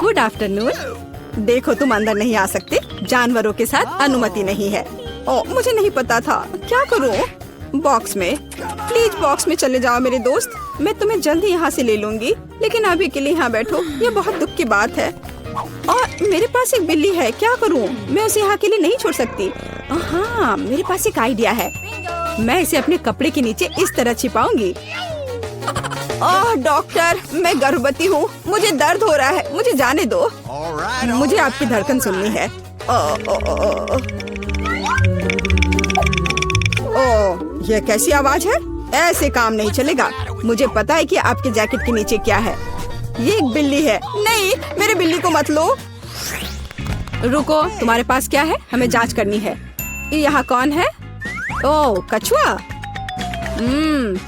Good afternoon. देखो तुम अंदर नहीं आ सकते, जानवरों के साथ अनुमति नहीं है। ओ, मुझे नहीं पता था, क्या करूं? बॉक्स में, प्लीज बॉक्स में चले जाओ मेरे दोस्त। मैं तुम्हें जल्दी यहाँ से ले लूंगी, लेकिन अभी के लिए यहाँ बैठो, ये बहुत दुख की बात है। और मेरे पास एक बिल्ली है, क्या करूं? मैं उसे यहाँ के लिए नहीं छोड़ सकती। हाँ, मेरे पास एक आइडिया है। मैं इसे अपने कपड़े के नीचे इस तरह छिपाऊंगी। ओह डॉक्टर, मैं गर्भवती हूँ, मुझे दर्द हो रहा है, मुझे जाने दो। मुझे आपकी धड़कन सुननी है। ओह, ये कैसी आवाज है? ऐसे काम नहीं चलेगा। मुझे पता है कि आपके जैकेट के नीचे क्या है। ये एक बिल्ली है। नहीं, मेरे बिल्ली को मत लो। रुको, तुम्हारे पास क्या है? हमें जांच करनी है। यहाँ कौन है? ओह, कछुआ।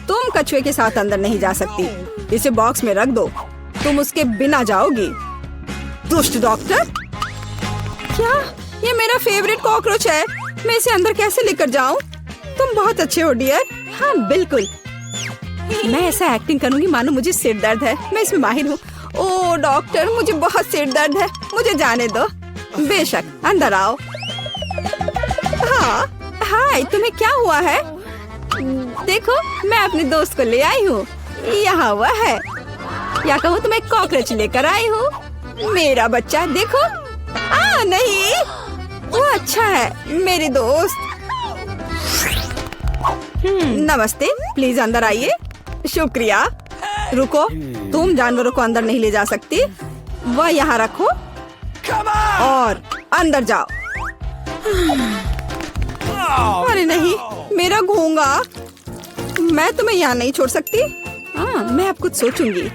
तुम कछुए के साथ अंदर नहीं जा सकती। इसे बॉक्स में रख दो, तुम उसके बिना जाओगी। दुष्ट डॉक्टर। क्या? ये मेरा फेवरेट कॉकरोच है, मैं इसे अंदर कैसे लेकर जाऊं? तुम बहुत अच्छे हो डियर। हाँ बिल्कुल, मैं ऐसा एक्टिंग करूंगी मानो मुझे सिर दर्द है। मैं इसमें माहिर हूँ। ओह डॉक्टर, मुझे बहुत सिर दर्द है, मुझे जाने दो। बेशक, अंदर आओ। हाँ, हाय, तुम्हें क्या हुआ है? देखो, मैं अपने दोस्त को ले आई हूँ। यहाँ हुआ है, या कहूँ तो मैं कॉकरोच लेकर आई हूँ। मेरा बच्चा देखो। नहीं, वो अच्छा है मेरे दोस्त। नमस्ते, प्लीज अंदर आइए। शुक्रिया। रुको, तुम जानवरों को अंदर नहीं ले जा सकती। वह यहाँ रखो और अंदर जाओ। अरे नहीं, मेरा घोंगा। मैं तुम्हें यहाँ नहीं छोड़ सकती। हाँ, मैं अब कुछ सोचूंगी।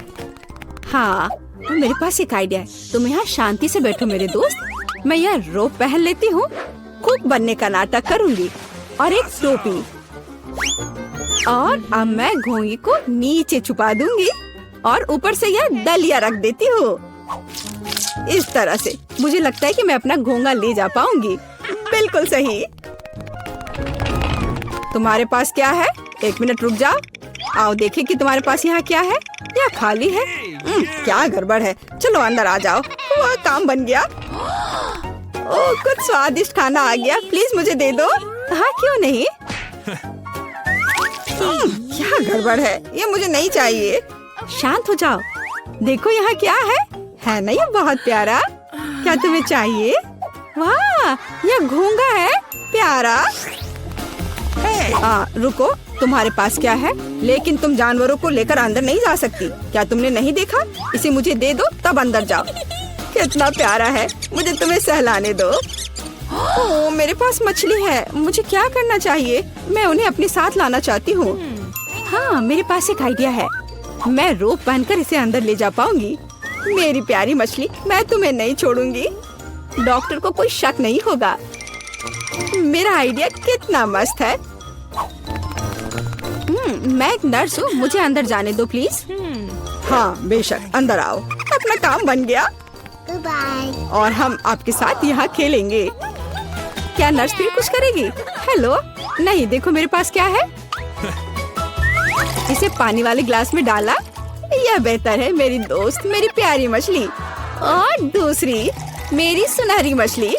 हाँ, मेरे पास एक आइडिया है। तुम यहाँ शांति से बैठो मेरे दोस्त। मैं यह रोप पहन लेती हूँ, कुक बनने का नाटक करूंगी और एक टोपी। और अब मैं घोंगी को नीचे छुपा दूंगी और ऊपर से यह दलिया रख देती हूँ। इस तरह से मुझे लगता है कि मैं अपना घोंगा ले जा पाऊंगी। बिल्कुल सही। तुम्हारे पास क्या है? एक मिनट रुक जाओ। आओ देखें कि तुम्हारे पास यहाँ क्या है। यह खाली है। क्या गड़बड़ है? चलो अंदर आ जाओ। वह काम बन गया। ओह, कुछ स्वादिष्ट खाना आ गया। प्लीज मुझे दे दो। हाँ, क्यों नहीं। क्या गड़बड़ है? ये मुझे नहीं चाहिए। शांत हो जाओ। देखो यहाँ क्या है ना ये बहुत प्यारा। क्या तुम्हें चाहिए? वाह, यह घोंगा है, प्यारा। रुको, तुम्हारे पास क्या है? लेकिन तुम जानवरों को लेकर अंदर नहीं जा सकती। क्या तुमने नहीं देखा? इसे मुझे दे दो, तब अंदर जाओ। कितना प्यारा है, मुझे तुम्हें सहलाने दो। ओह, मेरे पास मछली है। मुझे क्या करना चाहिए? मैं उन्हें अपने साथ लाना चाहती हूँ। हाँ, मेरे पास एक आइडिया है। मैं रोप पहनकर इसे अंदर ले जा पाऊंगी। मेरी प्यारी मछली, मैं तुम्हें नहीं छोड़ूंगी। डॉक्टर को कोई शक नहीं होगा। मेरा आइडिया कितना मस्त है। मैं एक नर्स हूँ, मुझे अंदर जाने दो प्लीज। हाँ बेशक, अंदर आओ। अपना काम बन गया। और हम आपके साथ यहाँ खेलेंगे। क्या नर्स फिर कुछ करेगी? हेलो। नहीं, देखो मेरे पास क्या है। इसे पानी वाले ग्लास में डाला। यह बेहतर है मेरी दोस्त, मेरी प्यारी मछली। और दूसरी, मेरी सुनहरी मछली।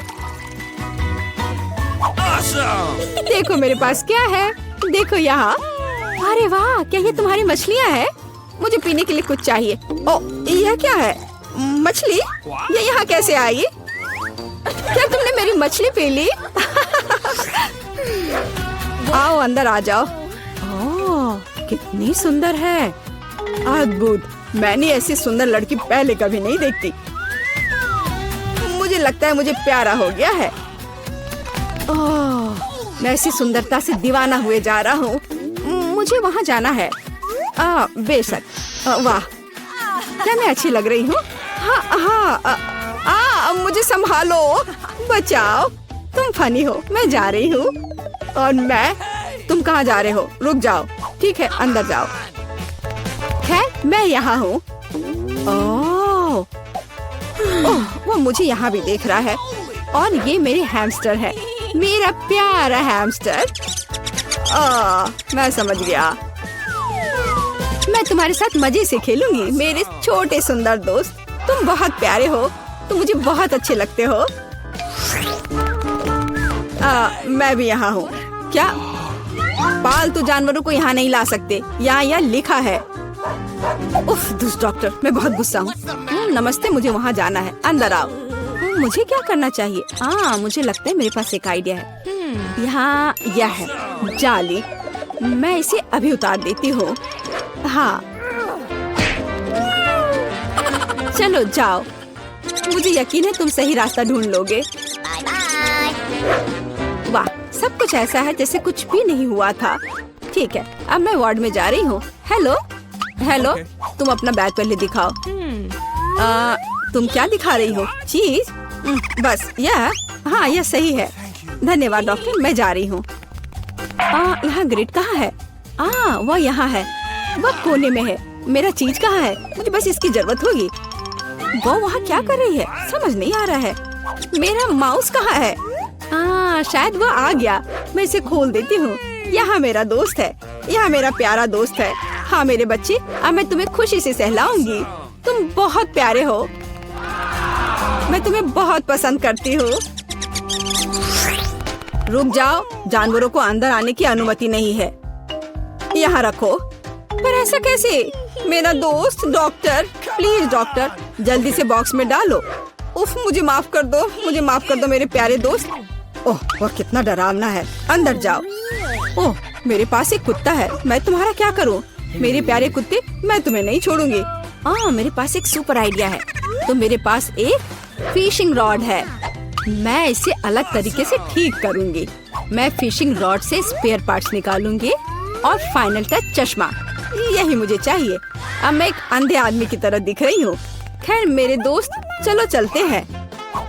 देखो मेरे पास क्या है। देखो यहाँ। अरे वाह, क्या ये तुम्हारी मछलियाँ हैं? मुझे पीने के लिए कुछ चाहिए। ओ, यह क्या है? मछली? ये यहाँ कैसे आई? क्या तुमने मेरी मछली पी ली? आओ अंदर आ जाओ। ओह, कितनी सुंदर है। अद्भुत, मैंने ऐसी सुंदर लड़की पहले कभी नहीं देखती। मुझे लगता है मुझे प्यारा हो गया है। ओह, मैं ऐसी सुंदरता से दीवाना हुए जा रहा हूँ। मुझे वहाँ जाना है। बेशक। वाह, क्या मैं अच्छी लग रही हूँ? हाँ, मुझे संभालो, बचाओ। तुम फनी हो, मैं जा रही हूँ। और तुम कहाँ जा रहे हो? रुक जाओ। ठीक है, अंदर जाओ। खैर, मैं यहाँ हूँ। ओह, वो मुझे यहाँ भी देख रहा है। और ये मेरे हैमस्टर है, मेरा प्यारा हैमस्टर। मैं समझ गया। मैं तुम्हारे साथ मजे से खेलूंगी, मेरे छोटे सुंदर दोस्त। तुम बहुत प्यारे हो, तुम मुझे बहुत अच्छे लगते हो। मैं भी यहाँ हूँ। क्या पालतू जानवरों को यहाँ नहीं ला सकते? यहाँ लिखा है। उफ, दुष्ट डॉक्टर, मैं बहुत गुस्सा हूँ। नमस्ते, मुझे वहाँ जाना है, अंदर आओ। मुझे क्या करना चाहिए? मुझे लगता है मेरे पास एक आइडिया है। यहाँ यह है जाली, मैं इसे अभी उतार देती हूँ। हाँ, चलो जाओ, मुझे यकीन है तुम सही रास्ता ढूंढ लोगे। वाह, सब कुछ ऐसा है जैसे कुछ भी नहीं हुआ था। ठीक है, अब मैं वार्ड में जा रही हूँ। हेलो हेलो, तुम अपना बैग पहले दिखाओ। तुम क्या दिखा रही हो? चीज? बस यह? हाँ, यह सही है। धन्यवाद डॉक्टर, मैं जा रही हूँ। यहाँ ग्रिड कहाँ है? वह यहाँ है, वह कोने में है। मेरा चीज कहाँ है? मुझे बस इसकी जरूरत होगी। वो वहाँ क्या कर रही है? समझ नहीं आ रहा है। मेरा माउस कहाँ है? शायद वो आ गया। मैं इसे खोल देती हूँ। यहाँ मेरा दोस्त है, यहाँ मेरा प्यारा दोस्त है। हाँ मेरे बच्चे, अब मैं तुम्हें खुशी से सहलाऊंगी। तुम बहुत प्यारे हो, मैं तुम्हें बहुत पसंद करती हूँ। रुक जाओ, जानवरों को अंदर आने की अनुमति नहीं है। यहाँ रखो। पर ऐसा कैसे? मेरा दोस्त डॉक्टर, प्लीज डॉक्टर, जल्दी से बॉक्स में डालो। उफ, मुझे माफ कर दो, मुझे माफ कर दो मेरे प्यारे दोस्त। ओह, वह कितना डरावना है। अंदर जाओ। ओह, मेरे पास एक कुत्ता है, मैं तुम्हारा क्या करूं? मेरे प्यारे कुत्ते, मैं तुम्हें नहीं छोड़ूंगी। मेरे पास एक सुपर आइडिया है। तो मेरे पास एक फिशिंग रॉड है, मैं इसे अलग तरीके से ठीक करूंगी। मैं फिशिंग रॉड से स्पेयर पार्ट्स निकालूंगी और फाइनल टच चश्मा, यही मुझे चाहिए। अब मैं एक अंधे आदमी की तरह दिख रही हूँ। खैर मेरे दोस्त, चलो चलते हैं।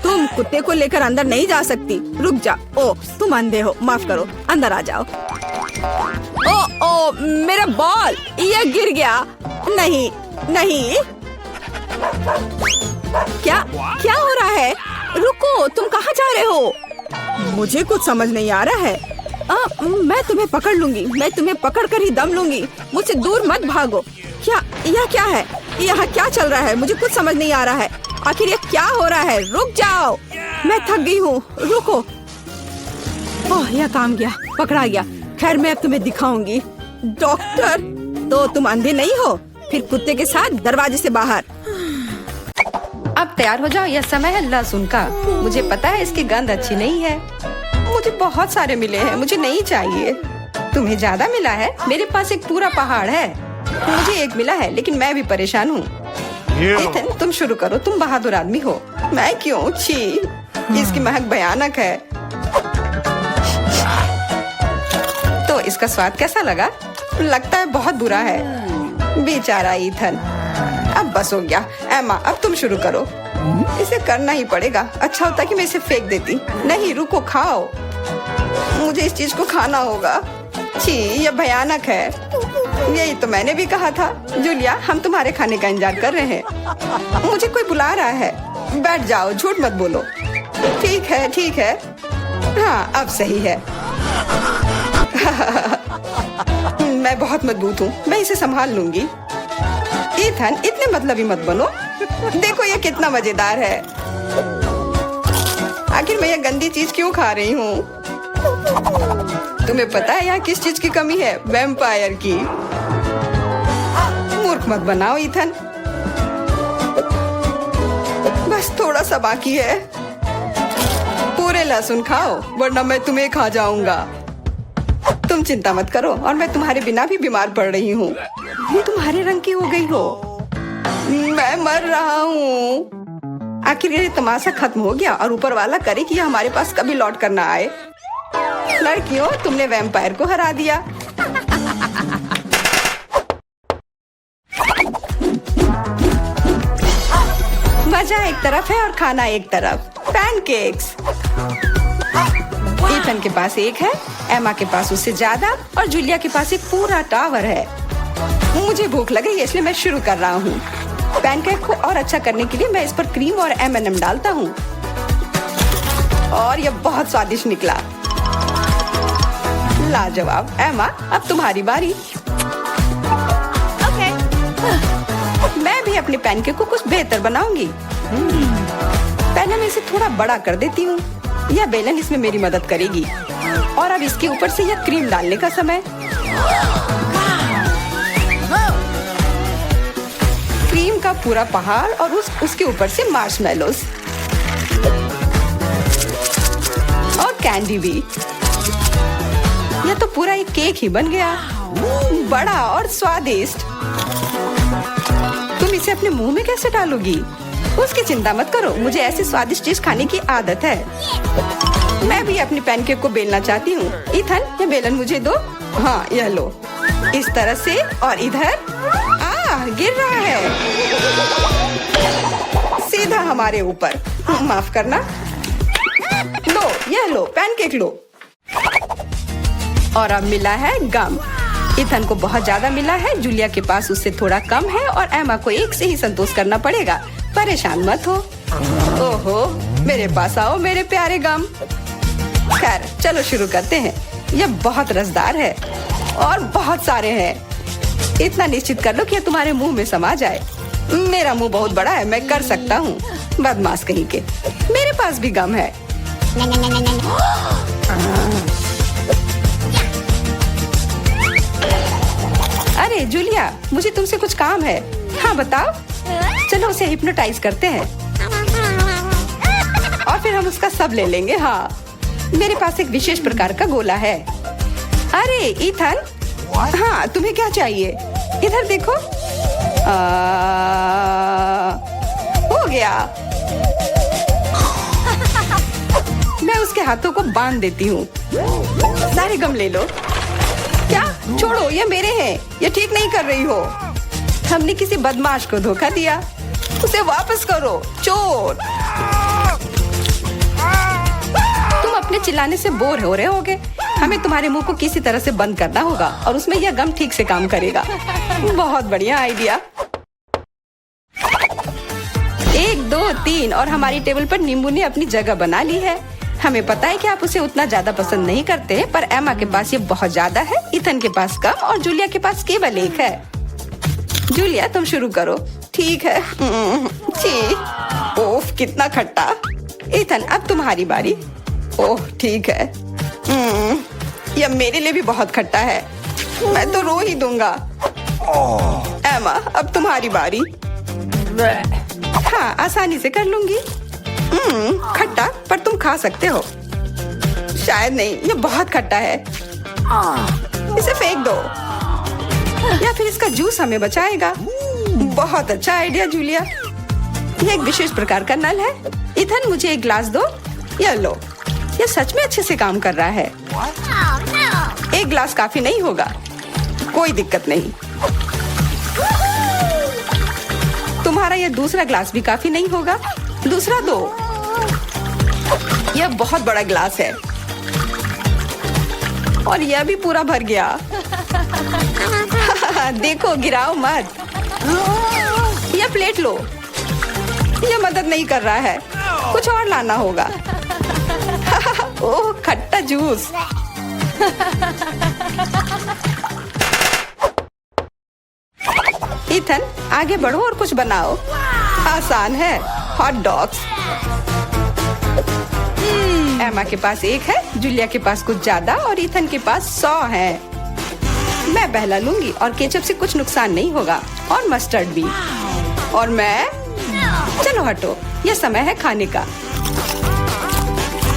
तुम कुत्ते को लेकर अंदर नहीं जा सकती, रुक जा। ओ, तुम अंधे हो, माफ करो, अंदर आ जाओ। ओ, मेरा बॉल, यह गिर गया। नहीं नहीं, क्या क्या हो रहा है? रुको, तुम कहाँ जा रहे हो? मुझे कुछ समझ नहीं आ रहा है। मैं तुम्हें पकड़ लूंगी, मैं तुम्हें पकड़ कर ही दम लूंगी। मुझसे दूर मत भागो। यह क्या है? यहाँ क्या चल रहा है? मुझे कुछ समझ नहीं आ रहा है। आखिर ये क्या हो रहा है? रुक जाओ, मैं थक गई हूँ, रुको। ओह, यह काम गया, पकड़ा गया। खैर मैं अब तुम्हें दिखाऊंगी। डॉक्टर, तो तुम अंधे नहीं हो? फिर कुत्ते के साथ दरवाजे से बाहर। अब तैयार हो जाओ, यह समय है लहसुन का। मुझे पता है इसकी गंध अच्छी नहीं है। मुझे बहुत सारे मिले हैं, मुझे नहीं चाहिए। तुम्हें ज्यादा मिला है? मेरे पास एक पूरा पहाड़ है। मुझे एक मिला है, लेकिन मैं भी परेशान हूँ। एथन, तुम शुरू करो, तुम बहादुर आदमी हो। मैं क्यों? छी, इसकी महक भयानक है। तो इसका स्वाद कैसा लगा? लगता है बहुत बुरा है। बेचारा ईथन। अब बस हो गया। एमा, अब तुम शुरू करो। इसे करना ही पड़ेगा। अच्छा होता कि मैं इसे फेंक देती। नहीं, रुको, खाओ। मुझे इस चीज को खाना होगा। छी, यह भयानक है। यही तो मैंने भी कहा था। जूलिया, हम तुम्हारे खाने का इंतजार कर रहे हैं। मुझे कोई बुला रहा है। बैठ जाओ, झूठ मत बोलो। ठीक है, ठीक है। हाँ, अब सही है। मैं बहुत मजबूत हूँ, मैं इसे संभाल लूंगी। ईथन, इतने मतलबी मत बनो। देखो ये कितना मजेदार है। आखिर मैं ये गंदी चीज क्यों खा रही हूँ? तुम्हें पता है यहाँ किस चीज की कमी है? वैम्पायर की। मूर्ख मत बनाओ ईथन। बस थोड़ा सा बाकी है। पूरे लहसुन खाओ, वरना मैं तुम्हें खा जाऊंगा। तुम चिंता मत करो, और मैं तुम्हारे बिना भी बीमार पड़ रही हूँ। तुम्हारे रंग की हो गई हो। मैं मर रहा हूँ। आखिर ये तमाशा खत्म हो गया, और ऊपर वाला करे कि ये हमारे पास कभी लौट कर ना आए। लड़कियों, तुमने वैम्पायर को हरा दिया। मजा एक तरफ है और खाना एक तरफ। पैनकेक्स। ईथन के पास एक है, एमा के पास उससे ज्यादा, और जूलिया के पास एक पूरा टावर है। मुझे भूख लग रही है, इसलिए मैं शुरू कर रहा हूँ। पैनकेक को और अच्छा करने के लिए मैं इस पर क्रीम और M&M डालता हूँ, और यह बहुत स्वादिष्ट निकला। लाजवाब। एमा, अब तुम्हारी बारी। ओके। मैं भी भी अपने पैनकेक को कुछ बेहतर बनाऊंगी। पहले मैं इसे थोड़ा बड़ा कर देती हूँ। यह बेलन इसमें मेरी मदद करेगी। और अब इसके ऊपर से यह क्रीम डालने का समय। क्रीम का पूरा पहाड़ और उसके ऊपर से मार्शमेलोस और कैंडी भी। यह तो पूरा एक केक ही बन गया, बड़ा और स्वादिष्ट। तुम इसे अपने मुंह में कैसे डालोगी? उसकी चिंता मत करो, मुझे ऐसी स्वादिष्ट चीज खाने की आदत है। मैं भी अपनी पैनकेक को बेलना चाहती हूँ। इथन, ये बेलन मुझे दो। हाँ, यह लो। इस तरह से और इधर। गिर रहा है सीधा हमारे ऊपर। माफ करना। लो, यह लो, पैनकेक लो। और अब मिला है गम। इथन को बहुत ज्यादा मिला है, जूलिया के पास उससे थोड़ा कम है और एमा को एक से ही संतोष करना पड़ेगा। परेशान मत हो। ओहो, मेरे पास आओ मेरे प्यारे गम। खैर, चलो शुरू करते हैं। यह बहुत रसदार है और बहुत सारे हैं। इतना निश्चित कर लो कि यह तुम्हारे मुंह में समा जाए। मेरा मुंह बहुत बड़ा है, मैं कर सकता हूँ। बदमाश कहीं के। मेरे पास भी गम है। अरे जूलिया, मुझे तुमसे कुछ काम है। हाँ बताओ। चलो उसे हिप्नोटाइज करते हैं और फिर हम उसका सब ले लेंगे। हाँ, मेरे पास एक विशेष प्रकार का गोला है। अरे इथन, हाँ तुम्हें क्या चाहिए? इधर देखो। हो गया। मैं उसके हाथों को बांध देती हूँ। सारे गम ले लो। क्या? छोड़ो, ये मेरे हैं। ये ठीक नहीं कर रही हो। हमने किसी बदमाश को धोखा दिया। उसे वापस करो, चोर। तुम अपने चिल्लाने से बोर हो रहे होगे। हमें तुम्हारे मुंह को किसी तरह से बंद करना होगा और उसमें यह गम ठीक से काम करेगा। बहुत बढ़िया आइडिया। 1, 2, 3 और हमारी टेबल पर नींबू ने अपनी जगह बना ली है। हमें पता है कि आप उसे उतना ज्यादा पसंद नहीं करते, पर एमा के पास ये बहुत ज्यादा है, इथन के पास कम और जूलिया के पास केवल एक है। जूलिया, तुम शुरू करो। ठीक है। ओफ, कितना खट्टा। इथन, अब तुम्हारी बारी। ओह, ठीक है। यह मेरे लिए भी बहुत खट्टा है। मैं तो रो ही दूंगा। एमा, अब तुम्हारी बारी। हाँ, आसानी से कर लूंगी। खट्टा, पर तुम खा सकते हो। शायद नहीं, ये बहुत खट्टा है। इसे फेंक दो या फिर इसका जूस हमें बचाएगा। बहुत अच्छा आइडिया जूलिया। यह एक विशेष प्रकार का नल है। इथन, मुझे एक ग्लास दो। यह लो। यह सच में अच्छे से काम कर रहा है। एक ग्लास काफी नहीं होगा। कोई दिक्कत नहीं। तुम्हारा यह दूसरा ग्लास भी काफी नहीं होगा। दूसरा दो। यह बहुत बड़ा ग्लास है और यह भी पूरा भर गया। देखो, गिराओ मत। यह प्लेट लो। यह मदद नहीं कर रहा है। कुछ और लाना होगा। ओह, खट्टा जूस। इथन, आगे बढ़ो और कुछ बनाओ। आसान है। Hot dogs. एमा के पास एक है, जूलिया के पास कुछ ज्यादा और इथन के पास 100 है। मैं पहला लूंगी और केचप से कुछ नुकसान नहीं होगा और मस्टर्ड भी। और मैं। चलो हटो, यह समय है खाने का।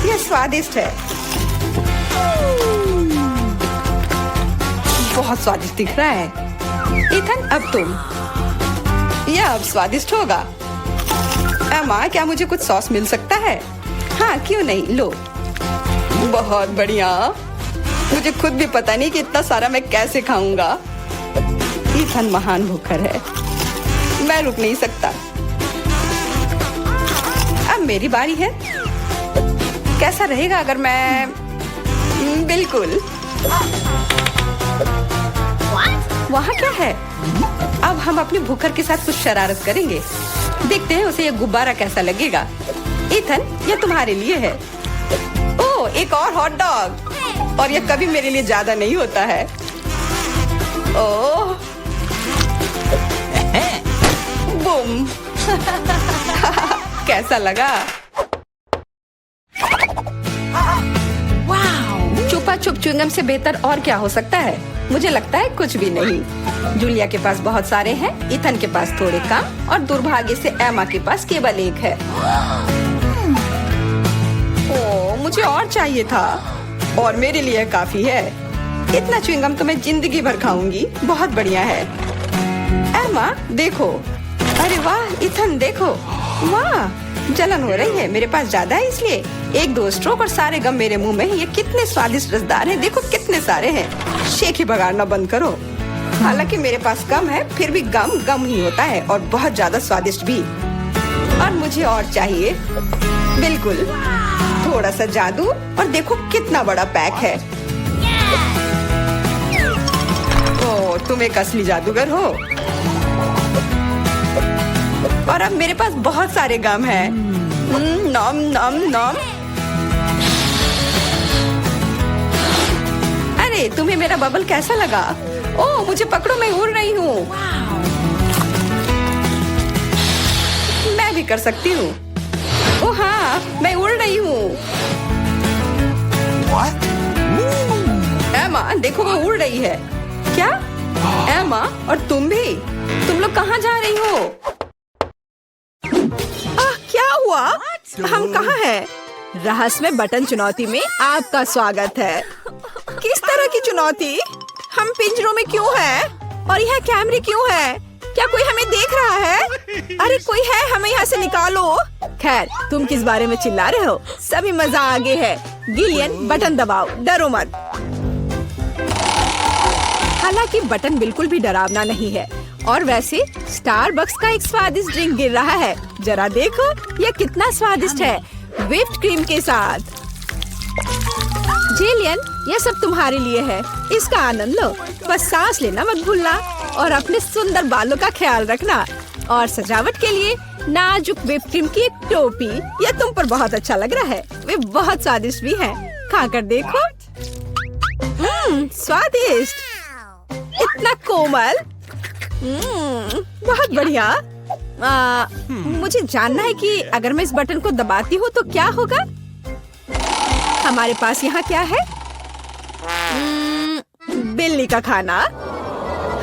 यह स्वादिष्ट है। बहुत स्वादिष्ट दिख रहा है। इथन, अब तुम। यह अब स्वादिष्ट होगा। एमा, क्या मुझे कुछ सॉस मिल सकता है? हाँ, क्यों नहीं, लो। बहुत बढ़िया। मुझे खुद भी पता नहीं कि इतना सारा मैं कैसे खाऊंगा। इथन महान भूखर है। मैं रुक नहीं सकता। अब मेरी बारी है। कैसा रहेगा अगर मैं। बिल्कुल। वहाँ क्या है? अब हम अपनी भूखर के साथ कुछ शरारत करेंगे। देखते हैं उसे यह गुब्बारा कैसा लगेगा। इथन, यह तुम्हारे लिए है। ओह, एक और हॉट डॉग। और यह कभी मेरे लिए ज्यादा नहीं होता है। ओह, बूम। कैसा लगा? छुपा छुप च्युइंगम से बेहतर और क्या हो सकता है? मुझे लगता है कुछ भी नहीं। जूलिया के पास बहुत सारे हैं, इथन के पास थोड़े कम और दुर्भाग्य से एमा के पास केवल एक है। ओह, मुझे और चाहिए था और मेरे लिए काफी है। इतना च्युइंगम तो मैं जिंदगी भर खाऊंगी। बहुत बढ़िया है। एमा देखो, अरे वाह। इथन देखो, वाह जलन हो रही है। मेरे पास ज्यादा है इसलिए एक दो स्ट्रोक और सारे गम मेरे मुंह में। ये कितने स्वादिष्ट रसदार हैं, देखो कितने सारे हैं। शेख ही बगाड़ना बंद करो। हालांकि मेरे पास कम है, फिर भी गम गम ही होता है और बहुत ज्यादा स्वादिष्ट भी। और मुझे और चाहिए, बिल्कुल थोड़ा सा जादू। और देखो कितना बड़ा पैक है। ओ, तुम एक असली जादूगर हो। और अब मेरे पास बहुत सारे गम हैं। नॉम नॉम नॉम। अरे तुम्हें मेरा बबल कैसा लगा? ओह, मुझे पकड़ो, मैं उड़ रही हूँ। मैं भी कर सकती हूँ। ओह हाँ, मैं उड़ रही हूँ। एमा देखो, वो उड़ रही है। क्या एमा? और तुम भी? तुम लोग कहाँ जा रही हो? क्या हुआ? हम कहाँ हैं? रहस्यमय बटन चुनौती में आपका स्वागत है। किस तरह की चुनौती? हम पिंजरों में क्यों हैं? और यह कैमरे क्यों हैं? क्या कोई हमें देख रहा है? अरे कोई है, हमें यहाँ से निकालो। खैर, तुम किस बारे में चिल्ला रहे हो? सभी मजा आगे है। गिलियन बटन दबाओ, डरो मत। हालांकि बटन बिल्कुल भी डरावना नहीं है। और वैसे स्टारबक्स का एक स्वादिष्ट ड्रिंक गिर रहा है। जरा देखो, यह कितना स्वादिष्ट है, व्हिप्ड क्रीम के साथ। जिलियन, यह सब तुम्हारे लिए है। इसका आनंद लो। बस सांस लेना मत भूलना और अपने सुंदर बालों का ख्याल रखना। और सजावट के लिए नाजुक व्हिप्ड क्रीम की एक टोपी। यह तुम पर बहुत अच्छा लग रहा है। वे बहुत स्वादिष्ट भी हैं। खाकर देखो। स्वादिष्ट, इतना कोमल। बहुत बढ़िया। मुझे जानना है कि अगर मैं इस बटन को दबाती हूँ तो क्या होगा? हमारे पास यहाँ क्या है? बिल्ली का खाना।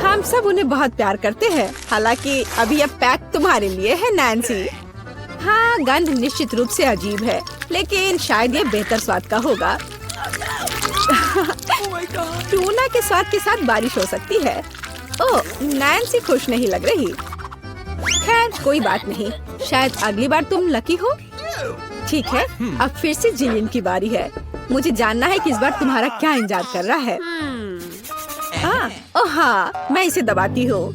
हम सब उन्हें बहुत प्यार करते हैं। हालांकि अभी यह पैक तुम्हारे लिए है, नैन्सी। हाँ, गंध निश्चित रूप से अजीब है, लेकिन शायद ये बेहतर स्वाद का होगा। टूना के स्वाद के साथ बारिश हो सकती है। ओह, नैन्सी खुश नहीं लग रही। खैर कोई बात नहीं, शायद अगली बार तुम लकी हो। ठीक है, अब फिर से जिलियन की बारी है। मुझे जानना है कि इस बार तुम्हारा क्या इंतजार कर रहा है। ओह हाँ, मैं इसे दबाती हूँ।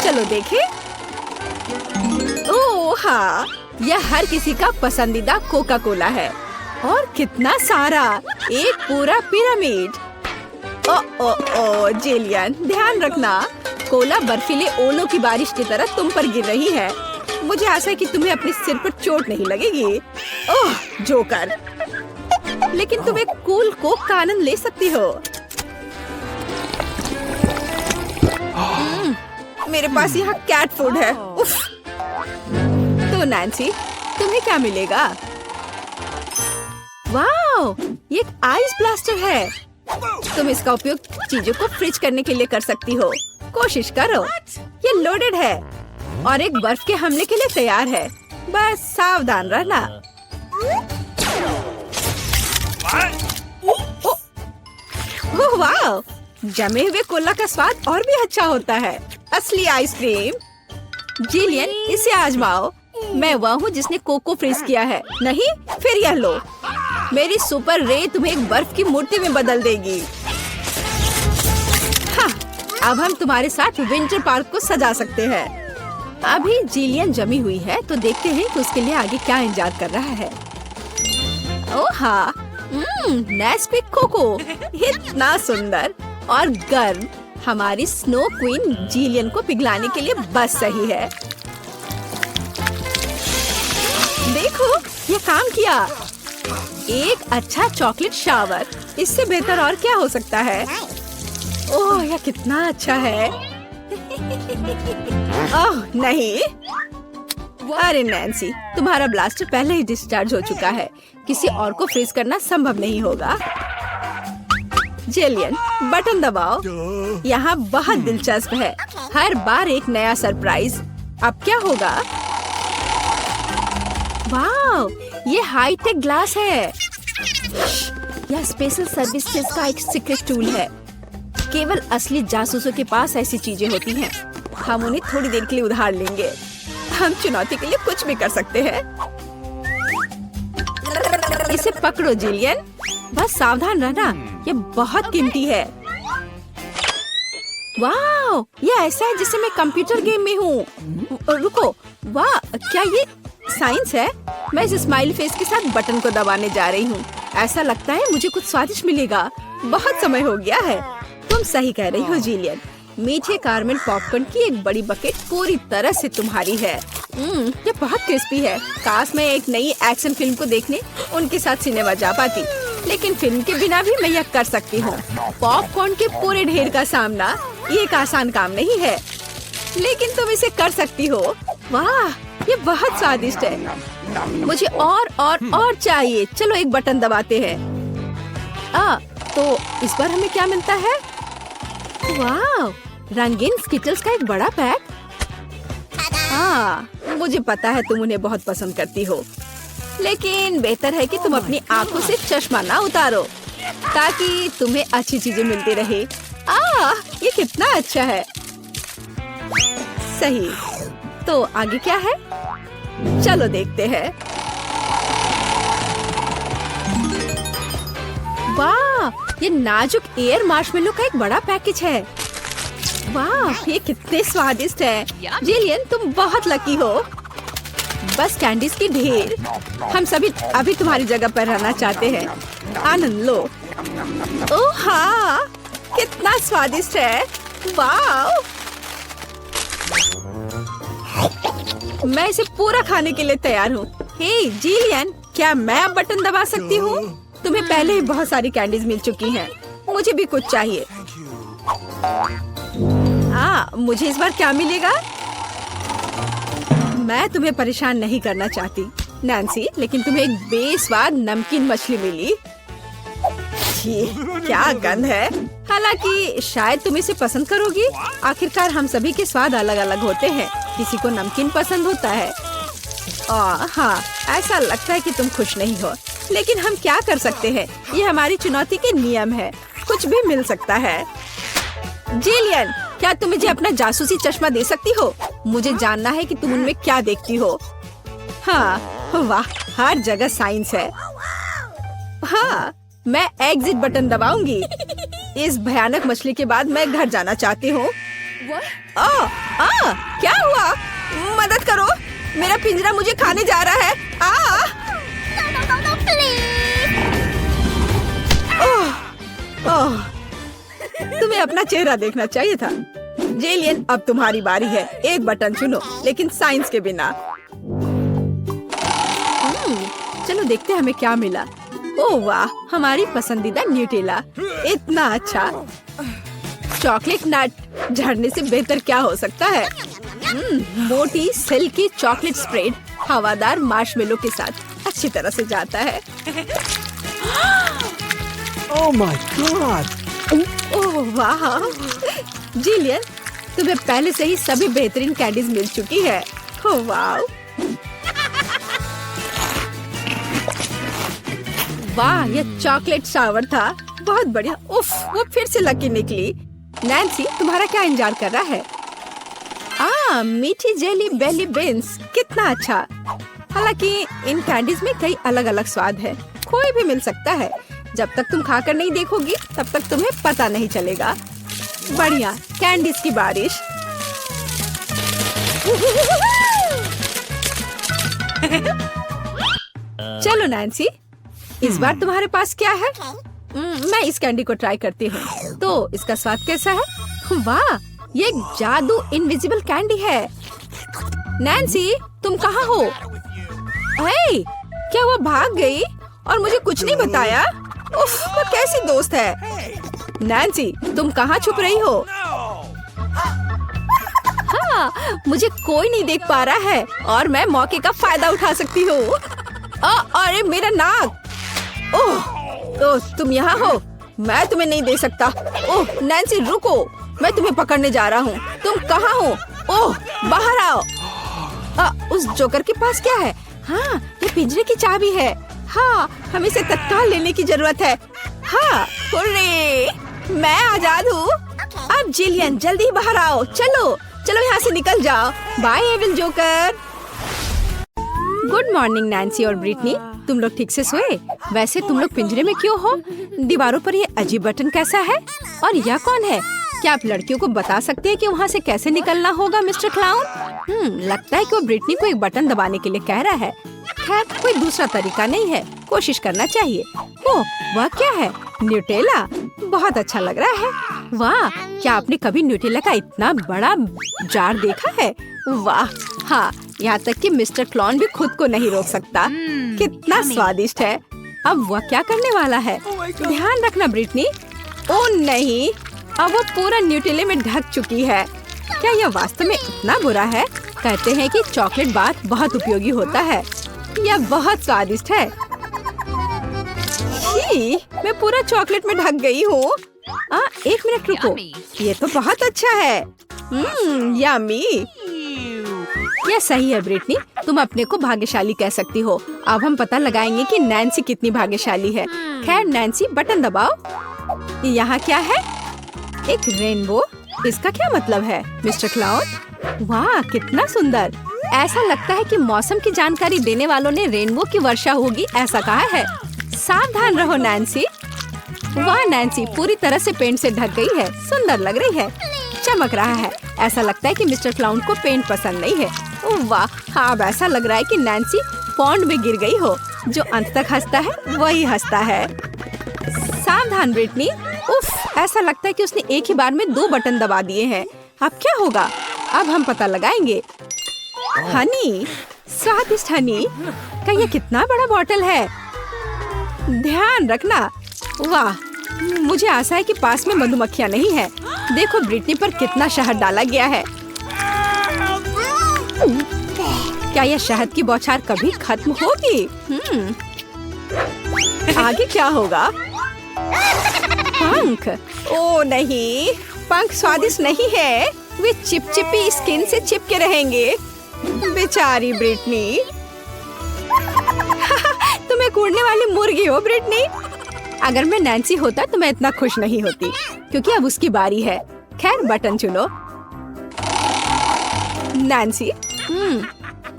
चलो देखें। ओह हाँ, यह हर किसी का पसंदीदा कोका कोला है। और कितना सारा, एक पूरा पिरामिड। ओ जिलियन, ध्यान रखना, कोला बर्फीले ओलों की बारिश की तरह तुम पर गिर रही है। मुझे आशा है कि तुम्हें अपने सिर पर चोट नहीं लगेगी। ओह जोकर, लेकिन तुम एक कूल कोक का आनंद ले सकती हो। मेरे पास यहाँ कैट फूड है। उफ। तो नैन्सी, तुम्हें क्या मिलेगा? वाओ, ये एक आइस ब्लास्टर है। तुम इसका उपयोग चीजों को फ्रीज करने के लिए कर सकती हो। कोशिश करो। ये लोडेड है और एक बर्फ के हमले के लिए तैयार है। बस सावधान रहना। ओह वाह, जमे हुए कोला का स्वाद और भी अच्छा होता है। असली आइसक्रीम। जिलियन, इसे आजमाओ। मैं वह हूँ जिसने कोको फ्रीज किया है। नहीं, फिर यह लो। मेरी सुपर रे तुम्हें एक बर्फ की मूर्ति में बदल देगी। हाँ, अब हम तुम्हारे साथ विंटर पार्क को सजा सकते हैं। अभी जिलियन जमी हुई है, तो देखते हैं कि उसके लिए आगे क्या इंतजार कर रहा है। ओह हाँ, नेस्क्विक कोको, इतना सुंदर और गर्म। हमारी स्नो क्वीन जिलियन को पिघलाने के लिए बस सही है। देखो, ये काम किया। एक अच्छा चॉकलेट शावर, इससे बेहतर और क्या हो सकता है? ओह, यह कितना अच्छा है। ओह नहीं। अरे नैन्सी, तुम्हारा ब्लास्टर पहले ही डिस्चार्ज हो चुका है। किसी और को फ्रीज करना संभव नहीं होगा। जेलियन, बटन दबाओ। यहाँ बहुत दिलचस्प है। हर बार एक नया सरप्राइज। अब क्या होगा? वाह, ये हाईटेक ग्लास है। यह स्पेशल सर्विसेज का एक सीक्रेट टूल है। केवल असली जासूसों के पास ऐसी चीजें होती हैं। हम उन्हें थोड़ी देर के लिए उधार लेंगे। हम चुनौती के लिए कुछ भी कर सकते हैं। इसे पकड़ो जिलियन, बस सावधान रहना, ये बहुत कीमती है। वाह, ये ऐसा है जैसे मैं कंप्यूटर गेम में हूँ। रुको, वाह, क्या ये साइंस है? मैं इस स्माइल फेस के साथ बटन को दबाने जा रही हूँ। ऐसा लगता है मुझे कुछ स्वादिष्ट मिलेगा। बहुत समय हो गया है। तुम सही कह रही हो जिलियन। मीठे कारमेल पॉपकॉर्न की एक बड़ी बकेट पूरी तरह से तुम्हारी है। ये बहुत क्रिस्पी है। काश मैं एक नई एक्शन फिल्म को देखने उनके साथ सिनेमा जा पाती, लेकिन फिल्म के बिना भी मैं यह कर सकती हूँ। पॉपकॉर्न के पूरे ढेर का सामना ये एक आसान काम नहीं है, लेकिन तुम इसे कर सकती हो। वाह, ये बहुत स्वादिष्ट है। मुझे और चाहिए। चलो एक बटन दबाते हैं। तो इस बार हमें क्या मिलता है? वाह, रंगीन स्किटल्स का एक बड़ा पैक। मुझे पता है तुम उन्हें बहुत पसंद करती हो, लेकिन बेहतर है कि तुम अपनी आंखों से चश्मा ना उतारो ताकि तुम्हें अच्छी चीजें मिलती रहे। ये कितना अच्छा है। सही। तो आगे क्या है? चलो देखते हैं। वाह, ये नाजुक एयर मार्शमेलो का एक बड़ा पैकेज है। वाह, ये कितने स्वादिष्ट है। जिलियन, तुम बहुत लकी हो। बस कैंडीज की ढेर। हम सभी अभी तुम्हारी जगह पर रहना चाहते हैं। आनंद लो। ओह हाँ, कितना स्वादिष्ट है। वाह, मैं इसे पूरा खाने के लिए तैयार हूँ। हे जिलियन, क्या मैं अब बटन दबा सकती हूँ? तुम्हें पहले ही बहुत सारी कैंडीज मिल चुकी हैं। मुझे भी कुछ चाहिए। मुझे इस बार क्या मिलेगा? मैं तुम्हें परेशान नहीं करना चाहती नैन्सी, लेकिन तुम्हें एक बेस्वाद नमकीन मछली मिली। क्या गंध है। हालांकि शायद तुम इसे पसंद करोगी। आखिरकार हम सभी के स्वाद अलग अलग होते हैं। किसी को नमकीन पसंद होता है। हाँ, ऐसा लगता है कि तुम खुश नहीं हो, लेकिन हम क्या कर सकते हैं? ये हमारी चुनौती के नियम है। कुछ भी मिल सकता है। जिलियन, क्या तुम मुझे अपना जासूसी चश्मा दे सकती हो? मुझे जानना है कि तुम उनमें क्या देखती हो। हाँ, वाह, हर जगह साइंस है। हाँ, मैं एग्जिट बटन दबाऊंगी। इस भयानक मछली के बाद मैं घर जाना चाहती हूँ। क्या हुआ? मदद करो, मेरा पिंजरा मुझे खाने जा रहा है। तुम्हें अपना चेहरा देखना चाहिए था। जेलियन, अब तुम्हारी बारी है। एक बटन चुनो, लेकिन साइंस के बिना। चलो देखते हैं हमें क्या मिला। ओह वाह, हमारी पसंदीदा न्यूटेला। इतना अच्छा। चॉकलेट नट झड़ने से बेहतर क्या हो सकता है? मोटी सिल्की चॉकलेट स्प्रेड हवादार मार्शमेलो के साथ अच्छी तरह से जाता है। Oh my God! ओह वाह, जिलियन, तुम्हें पहले से ही सभी बेहतरीन कैंडीज मिल चुकी है। ओह वाह, वाह, ये चॉकलेट शावर था। बहुत बढ़िया। उफ, वो फिर से लकी निकली। नैन्सी, तुम्हारा क्या इंतजार कर रहा है? मीठी जेली बेली बीन्स, कितना अच्छा। हालांकि इन कैंडीज में कई अलग अलग स्वाद है। कोई भी मिल सकता है। जब तक तुम खाकर नहीं देखोगी, तब तक तुम्हें पता नहीं चलेगा। बढ़िया, कैंडीज की बारिश। चलो नैन्सी, इस बार तुम्हारे पास क्या है? मैं इस कैंडी को ट्राई करती हूँ। तो इसका स्वाद कैसा है? वाह, ये एक जादू इनविजिबल कैंडी है। नैन्सी, तुम कहाँ हो? हे, क्या वो भाग गई और मुझे कुछ नहीं बताया? उफ, वो कैसी दोस्त है। नैन्सी, तुम कहाँ छुप रही हो? हाँ, मुझे कोई नहीं देख पा रहा है और मैं मौके का फायदा उठा सकती हूँ। अरे मेरा नाक। ओह, तुम यहाँ हो? मैं तुम्हें नहीं दे सकता। ओह नैन्सी रुको, मैं तुम्हें पकड़ने जा रहा हूँ। तुम कहाँ हो? ओह बाहर आओ। उस जोकर के पास क्या है? हाँ, ये पिंजरे की चाबी है। हाँ, हमें इसे तत्काल लेने की जरूरत है। हाँ, हुर्रे, मैं आजाद हूँ। अब जिलियन जल्दी बाहर आओ। चलो चलो यहाँ से निकल जाओ। Bye evil joker. Good morning Nancy और ब्रिटनी, तुम लोग ठीक से सोए? वैसे तुम लोग पिंजरे में क्यों हो? दीवारों पर ये अजीब बटन कैसा है? और यह कौन है? क्या आप लड़कियों को बता सकते हैं कि वहाँ से कैसे निकलना होगा मिस्टर क्लाउन? लगता है कि वो ब्रिटनी को एक बटन दबाने के लिए कह रहा है। खैर कोई दूसरा तरीका नहीं है, कोशिश करना चाहिए। ओह वह क्या है? न्यूटेला, बहुत अच्छा लग रहा है। वाह, क्या आपने कभी न्यूटेला का इतना बड़ा जार देखा है? वाह, हाँ, यहाँ तक कि मिस्टर क्लाउन भी खुद को नहीं रोक सकता। कितना स्वादिष्ट है। अब वह क्या करने वाला है? ध्यान रखना ब्रिटनी। ओह नहीं, अब वो पूरा न्यूटेले में ढक चुकी है। क्या यह वास्तव में इतना बुरा है? कहते हैं कि चॉकलेट बाथ बहुत उपयोगी होता है। यह बहुत स्वादिष्ट है। छी, मैं पूरा चॉकलेट में ढक गई हूँ। एक मिनट रुको, ये तो बहुत अच्छा है। यम्मी। यह सही है ब्रिटनी, तुम अपने को भाग्यशाली कह सकती हो। अब हम पता लगाएंगे कि नैन्सी कितनी भाग्यशाली है। खैर नैन्सी बटन दबाओ। यहाँ क्या है? एक रेनबो। इसका क्या मतलब है मिस्टर क्लाउन? वाह कितना सुंदर। ऐसा लगता है कि मौसम की जानकारी देने वालों ने रेनबो की वर्षा होगी ऐसा कहा है। सावधान रहो नैन्सी। वाह नैन्सी पूरी तरह से पेंट से ढक गई है। सुंदर लग रही है, चमक रहा है। ऐसा लगता है कि मिस्टर क्लाउन को पेंट पसंद नहीं है। ओह वाह, हाँ अब ऐसा लग रहा है कि नैन्सी पॉन्ड में गिर गई हो। जो अंत तक हंसता है वही हंसता है। सावधान ब्रिटनी। उफ, ऐसा लगता है कि उसने एक ही बार में 2 बटन दबा दिए हैं। अब क्या होगा? अब हम पता लगाएंगे। हनी, स्वादिष्ट हनी का ये कितना बड़ा बॉटल है। ध्यान रखना। वाह, मुझे आशा है कि पास में मधुमक्खियाँ नहीं है। देखो ब्रिटनी पर कितना शहद डाला गया है। क्या यह शहद की बौछार कभी खत्म होगी? आगे क्या होगा? पंख। ओ नहीं, पंख स्वादिष्ट नहीं है। वे चिपचिपी स्किन से चिपके रहेंगे। बेचारी ब्रिटनी। तुम एक उड़ने वाली मुर्गी हो ब्रिटनी। अगर मैं नैन्सी होता तो मैं इतना खुश नहीं होती, क्योंकि अब उसकी बारी है। खैर बटन चुनो नैन्सी।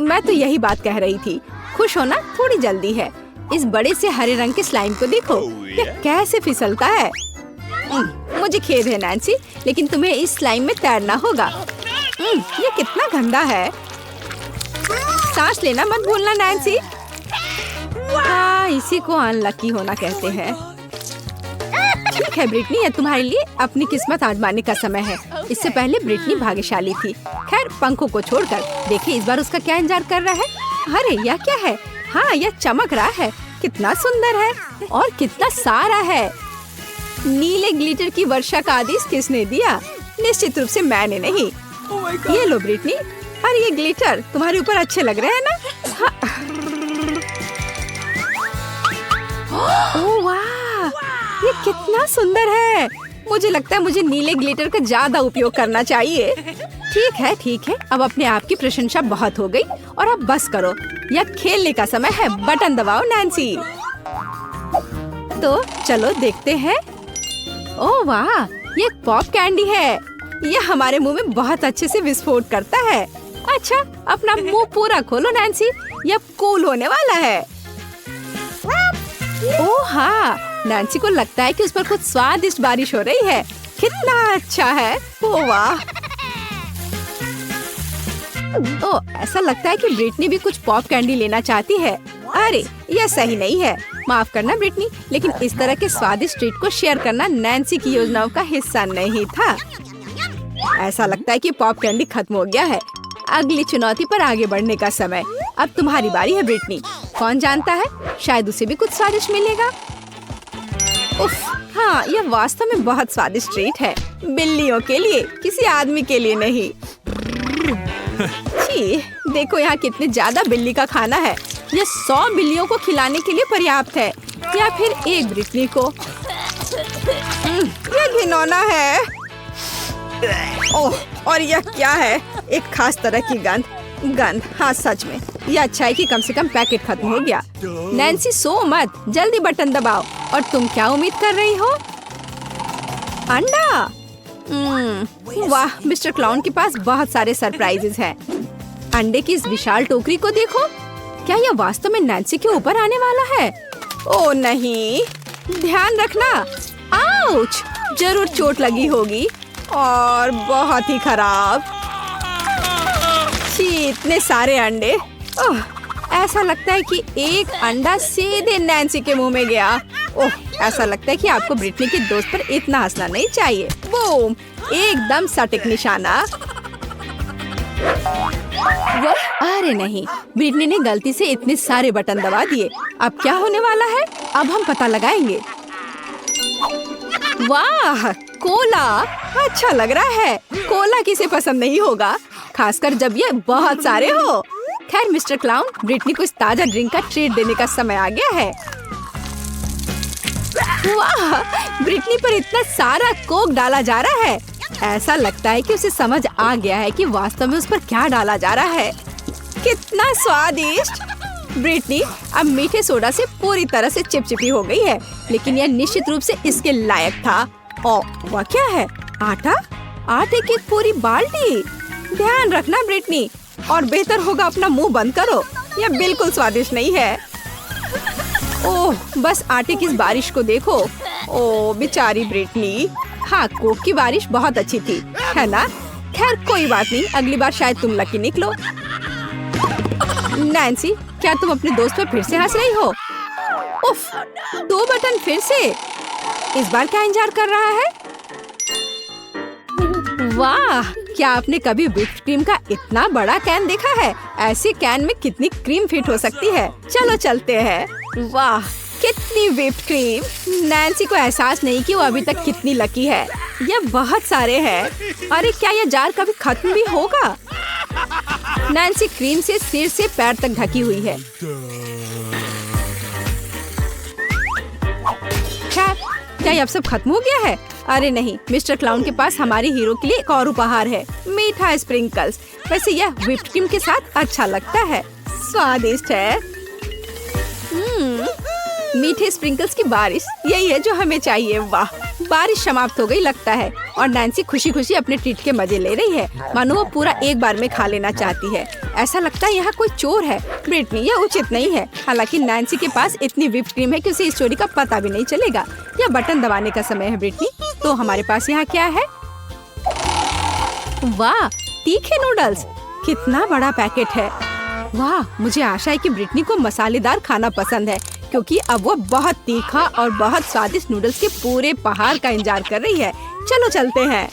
मैं तो यही बात कह रही थी। खुश होना थोड़ी जल्दी है। इस बड़े से हरे रंग के स्लाइम को देखो, यह कैसे फिसलता है। मुझे खेद है नैन्सी, लेकिन तुम्हें इस स्लाइम में तैरना होगा। ये कितना गंदा है। सांस लेना मत भूलना नैन्सी। हाँ, इसी को अनलकी होना कहते हैं। ठीक है ब्रिटनी, यह तुम्हारे लिए अपनी किस्मत आजमाने का समय है। इससे पहले ब्रिटनी भाग्यशाली थी। खैर पंखों को छोड़कर देखिए इस बार उसका क्या इंतजार कर रहा है। अरे यह क्या है? हाँ, यह चमक रहा है। कितना सुंदर है और कितना सारा है। नीले ग्लिटर की वर्षा का आदेश किसने दिया? निश्चित रूप से मैंने नहीं। ये लो ब्रिटनी। अरे ये ग्लिटर तुम्हारे ऊपर अच्छे लग रहे हैं ना? हाँ। ओह वाह, ये कितना सुंदर है। मुझे लगता है मुझे नीले ग्लिटर का ज्यादा उपयोग करना चाहिए। ठीक है, अब अपने आप की प्रशंसा बहुत हो गई और अब बस करो। यह खेलने का समय है। बटन दबाओ नैन्सी। तो चलो देखते हैं। ओह वाह, ये पॉप कैंडी है। यह हमारे मुंह में बहुत अच्छे से विस्फोट करता है। अच्छा, अपना मुंह पूरा खोलो नैन्सी, यह कूल होने वाला है। ओह हाँ, नैन्सी को लगता है कि उस पर कुछ स्वादिष्ट बारिश हो रही है। कितना अच्छा है। ओह वाह। ओह, ऐसा लगता है कि ब्रिटनी भी कुछ पॉप कैंडी लेना चाहती है। अरे यह सही नहीं है। माफ करना ब्रिटनी, लेकिन इस तरह के स्वादिष्ट ट्रीट को शेयर करना नैन्सी की योजनाओं का हिस्सा नहीं था। ऐसा लगता है कि पॉप कैंडी खत्म हो गया है। अगली चुनौती पर आगे बढ़ने का समय। अब तुम्हारी बारी है ब्रिटनी। कौन जानता है, शायद उसे भी कुछ स्वादिष्ट मिलेगा। उफ, हाँ, यह वास्तव में बहुत स्वादिष्ट ट्रीट है। बिल्लियों के लिए, किसी आदमी के लिए नहीं। छी, देखो यहाँ कितने ज्यादा बिल्ली का खाना है। ये 100 बिल्लियों को खिलाने के लिए पर्याप्त है, या फिर एक ब्रिटनी को। ये घिनौना है। ओह, और यह क्या है? एक खास तरह की गंध। हाँ सच में, यह अच्छा है कि कम से कम पैकेट खत्म हो गया। नैन्सी सो मत, जल्दी बटन दबाओ। और तुम क्या उम्मीद कर रही हो? अंडा। वाह, मिस्टर क्लाउन के पास बहुत सारे सरप्राइजेस हैं। अंडे की इस विशाल टोकरी को देखो। क्या यह वास्तव में नैन्सी के ऊपर आने वाला है? ओह नहीं, ध्यान रखना। आउच, जरूर चोट लगी होगी और बहुत ही खराब। छी, इतने सारे अंडे। ओह, ऐसा लगता है कि एक अंडा सीधे नैन्सी के मुंह में गया। ओह, ऐसा लगता है कि आपको ब्रिटनी के दोस्त पर इतना हंसना नहीं चाहिए। बूम, एकदम सटीक निशाना। अरे नहीं, ब्रिटनी ने गलती से इतने सारे बटन दबा दिए। अब क्या होने वाला है? अब हम पता लगाएंगे। वाह, कोला अच्छा लग रहा है। कोला किसे पसंद नहीं होगा, खासकर जब ये बहुत सारे हो। खैर मिस्टर क्लाउन, ब्रिटनी को इस ताजा ड्रिंक का ट्रीट देने का समय आ गया है। वाह, ब्रिटनी पर इतना सारा कोक डाला जा रहा है। ऐसा लगता है कि उसे समझ आ गया है कि वास्तव में उस पर क्या डाला जा रहा है। कितना स्वादिष्ट। ब्रिटनी अब मीठे सोडा से पूरी तरह से चिपचिपी हो गई है, लेकिन यह निश्चित रूप से इसके लायक था। ओ, वह क्या है? आटा? आटे की पूरी बाल्टी। ध्यान रखना ब्रिटनी, और बेहतर होगा अपना मुंह बंद करो। यह बिल्कुल स्वादिष्ट नहीं है। ओह, बस आटे की इस बारिश को देखो। ओह बेचारी ब्रिटनी। हाँ, कोक की बारिश बहुत अच्छी थी, है ना? खैर कोई बात नहीं, अगली बार शायद तुम लकी निकलो। नैन्सी, क्या तुम अपने दोस्त पर फिर से हंस रही हो? उफ, 2 बटन फिर से। इस बार क्या इंतजार कर रहा है? वाह, क्या आपने कभी व्हिप्ड क्रीम का इतना बड़ा कैन देखा है? ऐसे कैन में कितनी क्रीम फिट हो सकती है। चलो चलते हैं। वाह, कितनी व्हिप्ड क्रीम। नैन्सी को एहसास नहीं कि वो अभी तक कितनी लकी है। ये बहुत सारे हैं। अरे क्या यह जार कभी खत्म भी होगा? नैन्सी क्रीम से सिर से पैर तक ढकी हुई है। क्या ये अब सब खत्म हो गया है? अरे नहीं, मिस्टर क्लाउन के पास हमारे हीरो के लिए एक और उपहार है, मीठा स्प्रिंकल्स। वैसे यह व्हिप्ड क्रीम के साथ अच्छा लगता है, स्वादिष्ट है। मीठे स्प्रिंकल्स की बारिश, यही है जो हमें चाहिए। वाह, बारिश समाप्त हो गई लगता है, और नैन्सी खुशी खुशी अपने ट्रीट के मजे ले रही है, मानो वो पूरा एक बार में खा लेना चाहती है। ऐसा लगता है यहाँ कोई चोर है। ब्रिटनी, यह उचित नहीं है। हालांकि नैन्सी के पास इतनी व्हिप्ड क्रीम है कि उसे इस चोरी का पता भी नहीं चलेगा। यह बटन दबाने का समय है ब्रिटनी। तो हमारे पास यहाँ क्या है? वाह, तीखे नूडल्स। कितना बड़ा पैकेट है। वाह, मुझे आशा है कि ब्रिटनी को मसालेदार खाना पसंद है, क्योंकि अब वो बहुत तीखा और बहुत स्वादिष्ट नूडल्स के पूरे पहाड़ का इंतजार कर रही है। चलो चलते हैं।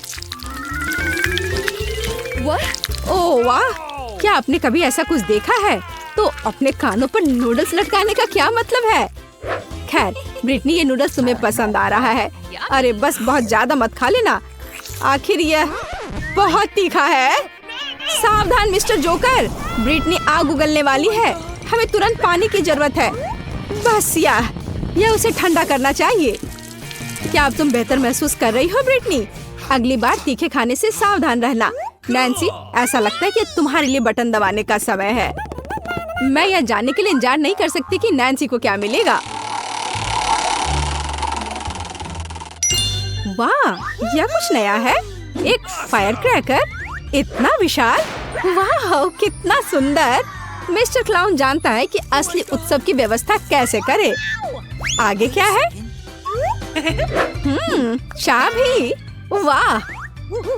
ओह वाह, क्या आपने कभी ऐसा कुछ देखा है? तो अपने कानों पर नूडल्स लटकाने का क्या मतलब है? खैर ब्रिटनी, ये नूडल्स तुम्हें पसंद आ रहा है। अरे बस बहुत ज्यादा मत खा लेना, आखिर यह बहुत तीखा है। सावधान मिस्टर जोकर, ब्रिटनी आग उगलने वाली है। हमें तुरंत पानी की जरूरत है। बस यह उसे ठंडा करना चाहिए। क्या अब तुम बेहतर महसूस कर रही हो ब्रिटनी? अगली बार तीखे खाने से सावधान रहना। नैन्सी, ऐसा लगता है कि तुम्हारे लिए बटन दबाने का समय है। मैं यह जानने के लिए इंतजार नहीं कर सकती कि नैन्सी को क्या मिलेगा। वाह, यह कुछ नया है। एक फायर क्रैकर, इतना विशाल। वाह, कितना सुंदर। मिस्टर क्लाउन जानता है कि असली उत्सव की व्यवस्था कैसे करे। आगे क्या है? चाबी। वाह,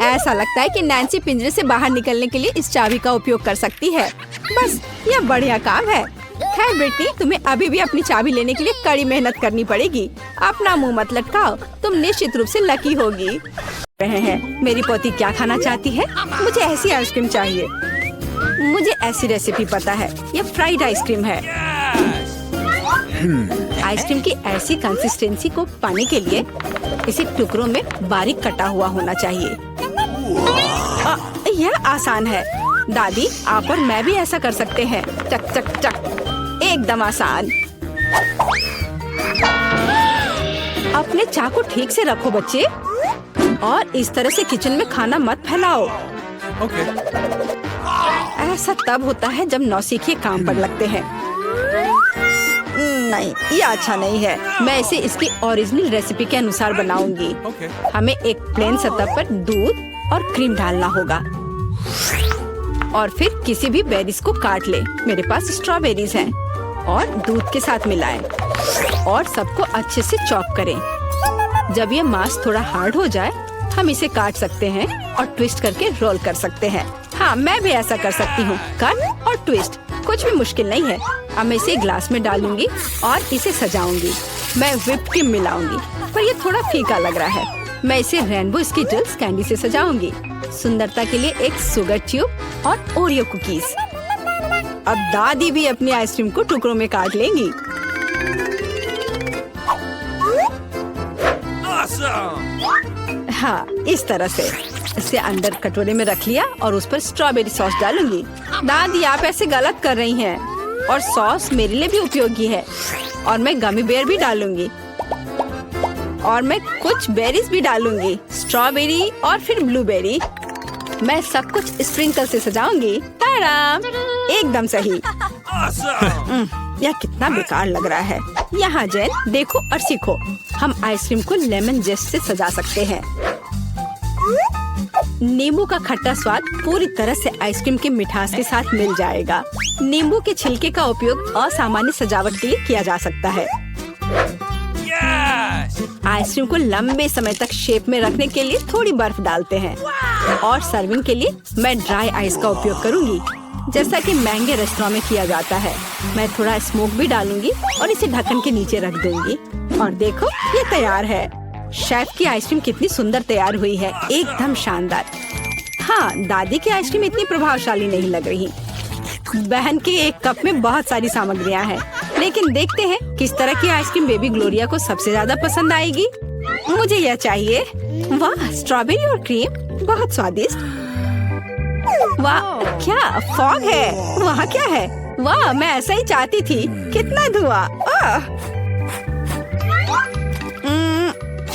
ऐसा लगता है कि नैन्सी पिंजरे से बाहर निकलने के लिए इस चाबी का उपयोग कर सकती है। बस, यह बढ़िया काम है। खैर ब्रिटनी, तुम्हें अभी भी अपनी चाबी लेने के लिए कड़ी मेहनत करनी पड़ेगी। अपना मुंह मत लटकाओ, तुम निश्चित रूप से लकी होगी। रहे हैं, मेरी पोती क्या खाना चाहती है? मुझे ऐसी आइसक्रीम चाहिए। मुझे ऐसी रेसिपी पता है, यह फ्राइड आइसक्रीम है। आइसक्रीम की ऐसी कंसिस्टेंसी को पाने के लिए इसे टुकड़ों में बारीक कटा हुआ होना चाहिए। यह आसान है। दादी, आप और मैं भी ऐसा कर सकते हैं। चक चक चक, एकदम आसान। अपने चाकू ठीक से रखो बच्चे, और इस तरह से किचन में खाना मत फैलाओ। Okay. ऐसा तब होता है जब नौसिखिए काम पर लगते हैं। नहीं, ये अच्छा नहीं है। मैं इसे इसकी ओरिजिनल रेसिपी के अनुसार बनाऊंगी। Okay. हमें एक प्लेन सतह पर दूध और क्रीम डालना होगा, और फिर किसी भी बेरीज को काट ले। मेरे पास स्ट्रॉबेरीज हैं, और दूध के साथ मिलाएं और सबको अच्छे से चॉप करें। जब ये मांस थोड़ा हार्ड हो जाए, हम इसे काट सकते हैं और ट्विस्ट करके रोल कर सकते हैं। हाँ, मैं भी ऐसा कर सकती हूँ। कट और ट्विस्ट कुछ भी मुश्किल नहीं है। अब मैं इसे ग्लास में डालूंगी और इसे सजाऊंगी। मैं व्हिप क्रीम मिलाऊंगी, पर ये थोड़ा फीका लग रहा है। मैं इसे रेनबो स्किटल्स कैंडी से सजाऊंगी। सुंदरता के लिए एक शुगर ट्यूब और ओरियो कुकीज। अब दादी भी अपनी आइसक्रीम को टुकड़ों में काट लेंगी। Awesome. हाँ, इस तरह से इसे अंदर कटोरे में रख लिया और उस पर स्ट्रॉबेरी सॉस डालूंगी। दादी, आप ऐसे गलत कर रही हैं, और सॉस मेरे लिए भी उपयोगी है। और मैं गमी बेयर भी डालूंगी, और मैं कुछ बेरीज भी डालूंगी, स्ट्रॉबेरी और फिर ब्लूबेरी। मैं सब कुछ स्प्रिंकल से सजाऊंगी। ताराम, एकदम सही। Awesome. यह कितना बेकार लग रहा है। यहाँ जेन, देखो और सीखो। हम आइसक्रीम को लेमन जेस्ट से सजा सकते हैं। नींबू का खट्टा स्वाद पूरी तरह से आइसक्रीम की मिठास के साथ मिल जाएगा। नींबू के छिलके का उपयोग असामान्य सजावट के लिए किया जा सकता है। Yes. आइसक्रीम को लंबे समय तक शेप में रखने के लिए थोड़ी बर्फ डालते हैं, और सर्विंग के लिए मैं ड्राई आइस का उपयोग करूंगी, जैसा कि महंगे रेस्टोरेंट में किया जाता है। मैं थोड़ा स्मोक भी डालूंगी और इसे ढक्कन के नीचे रख दूंगी। और देखो, ये तैयार है। शेफ की आइसक्रीम कितनी सुंदर तैयार हुई है, एकदम शानदार। हाँ, दादी की आइसक्रीम इतनी प्रभावशाली नहीं लग रही। बहन के एक कप में बहुत सारी सामग्रियाँ हैं, लेकिन देखते हैं किस तरह की आइसक्रीम बेबी ग्लोरिया को सबसे ज्यादा पसंद आएगी। मुझे यह चाहिए। वाह, स्ट्रॉबेरी और क्रीम, बहुत स्वादिष्ट। वाह, क्या फॉग है? वहाँ क्या है? वाह, मैं ऐसा ही चाहती थी। कितना धुआं।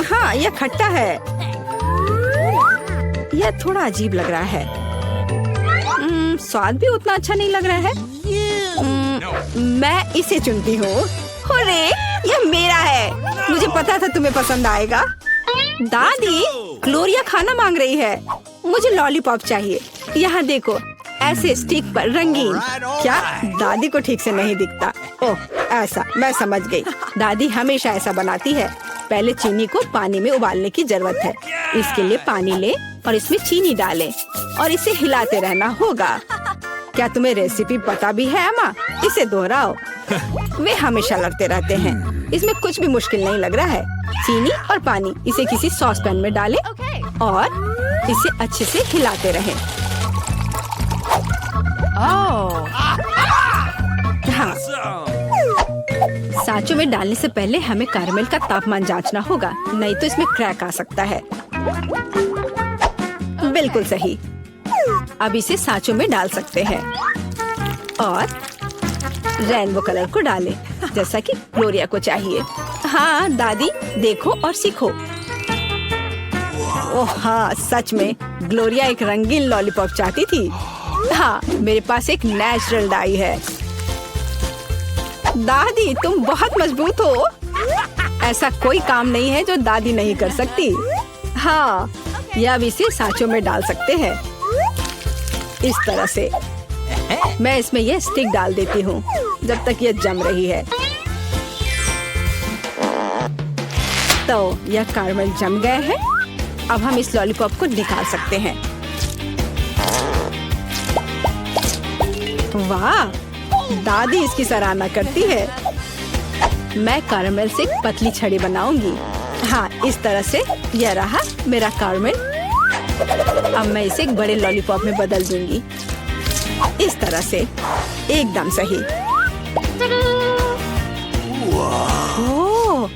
हाँ, यह खट्टा है। यह थोड़ा अजीब लग रहा है। स्वाद भी उतना अच्छा नहीं लग रहा है। मैं इसे चुनती हूँ। अरे, यह मेरा है। मुझे पता था तुम्हें पसंद आएगा। दादी, ग्लोरिया खाना मांग रही है। मुझे लॉलीपॉप चाहिए। यहाँ देखो, ऐसे स्टिक पर रंगीन। क्या दादी को ठीक से नहीं दिखता? ओह, ऐसा, मैं समझ गई। दादी हमेशा ऐसा बनाती है। पहले चीनी को पानी में उबालने की जरूरत है। इसके लिए पानी ले और इसमें चीनी डालें और इसे हिलाते रहना होगा। क्या तुम्हें रेसिपी पता भी है अम्मा? इसे दोहराओ। वे हमेशा लड़ते रहते हैं। इसमें कुछ भी मुश्किल नहीं लग रहा है। चीनी और पानी, इसे किसी सॉस पैन में डालें और इसे अच्छे से हिलाते रहें। हाँ, सांचों में डालने से पहले हमें कैरमेल का तापमान जांचना होगा, नहीं तो इसमें क्रैक आ सकता है। बिल्कुल सही। अब इसे सांचों में डाल सकते हैं और रेनबो कलर को डालें, जैसा कि ग्लोरिया को चाहिए। हाँ दादी, देखो और सीखो। ओह हाँ, सच में ग्लोरिया एक रंगीन लॉलीपॉप चाहती थी। हाँ, मेरे पास एक नेचुरल डाई है। दादी, तुम बहुत मजबूत हो। ऐसा कोई काम नहीं है जो दादी नहीं कर सकती। हाँ, या अब इसे सांचों में डाल सकते हैं इस तरह से। मैं इसमें यह स्टिक डाल देती हूँ जब तक यह जम रही है। तो यह कैरमेल जम गए हैं। अब हम इस लॉलीपॉप को निकाल सकते हैं। वाह, दादी इसकी सराहना करती है। मैं कैरमेल से एक पतली छड़ी बनाऊंगी। हाँ, इस तरह से। यह रहा मेरा कैरमेल। अब मैं इसे एक बड़े लॉलीपॉप में बदल दूंगी, इस तरह से। एकदम सही। ओह,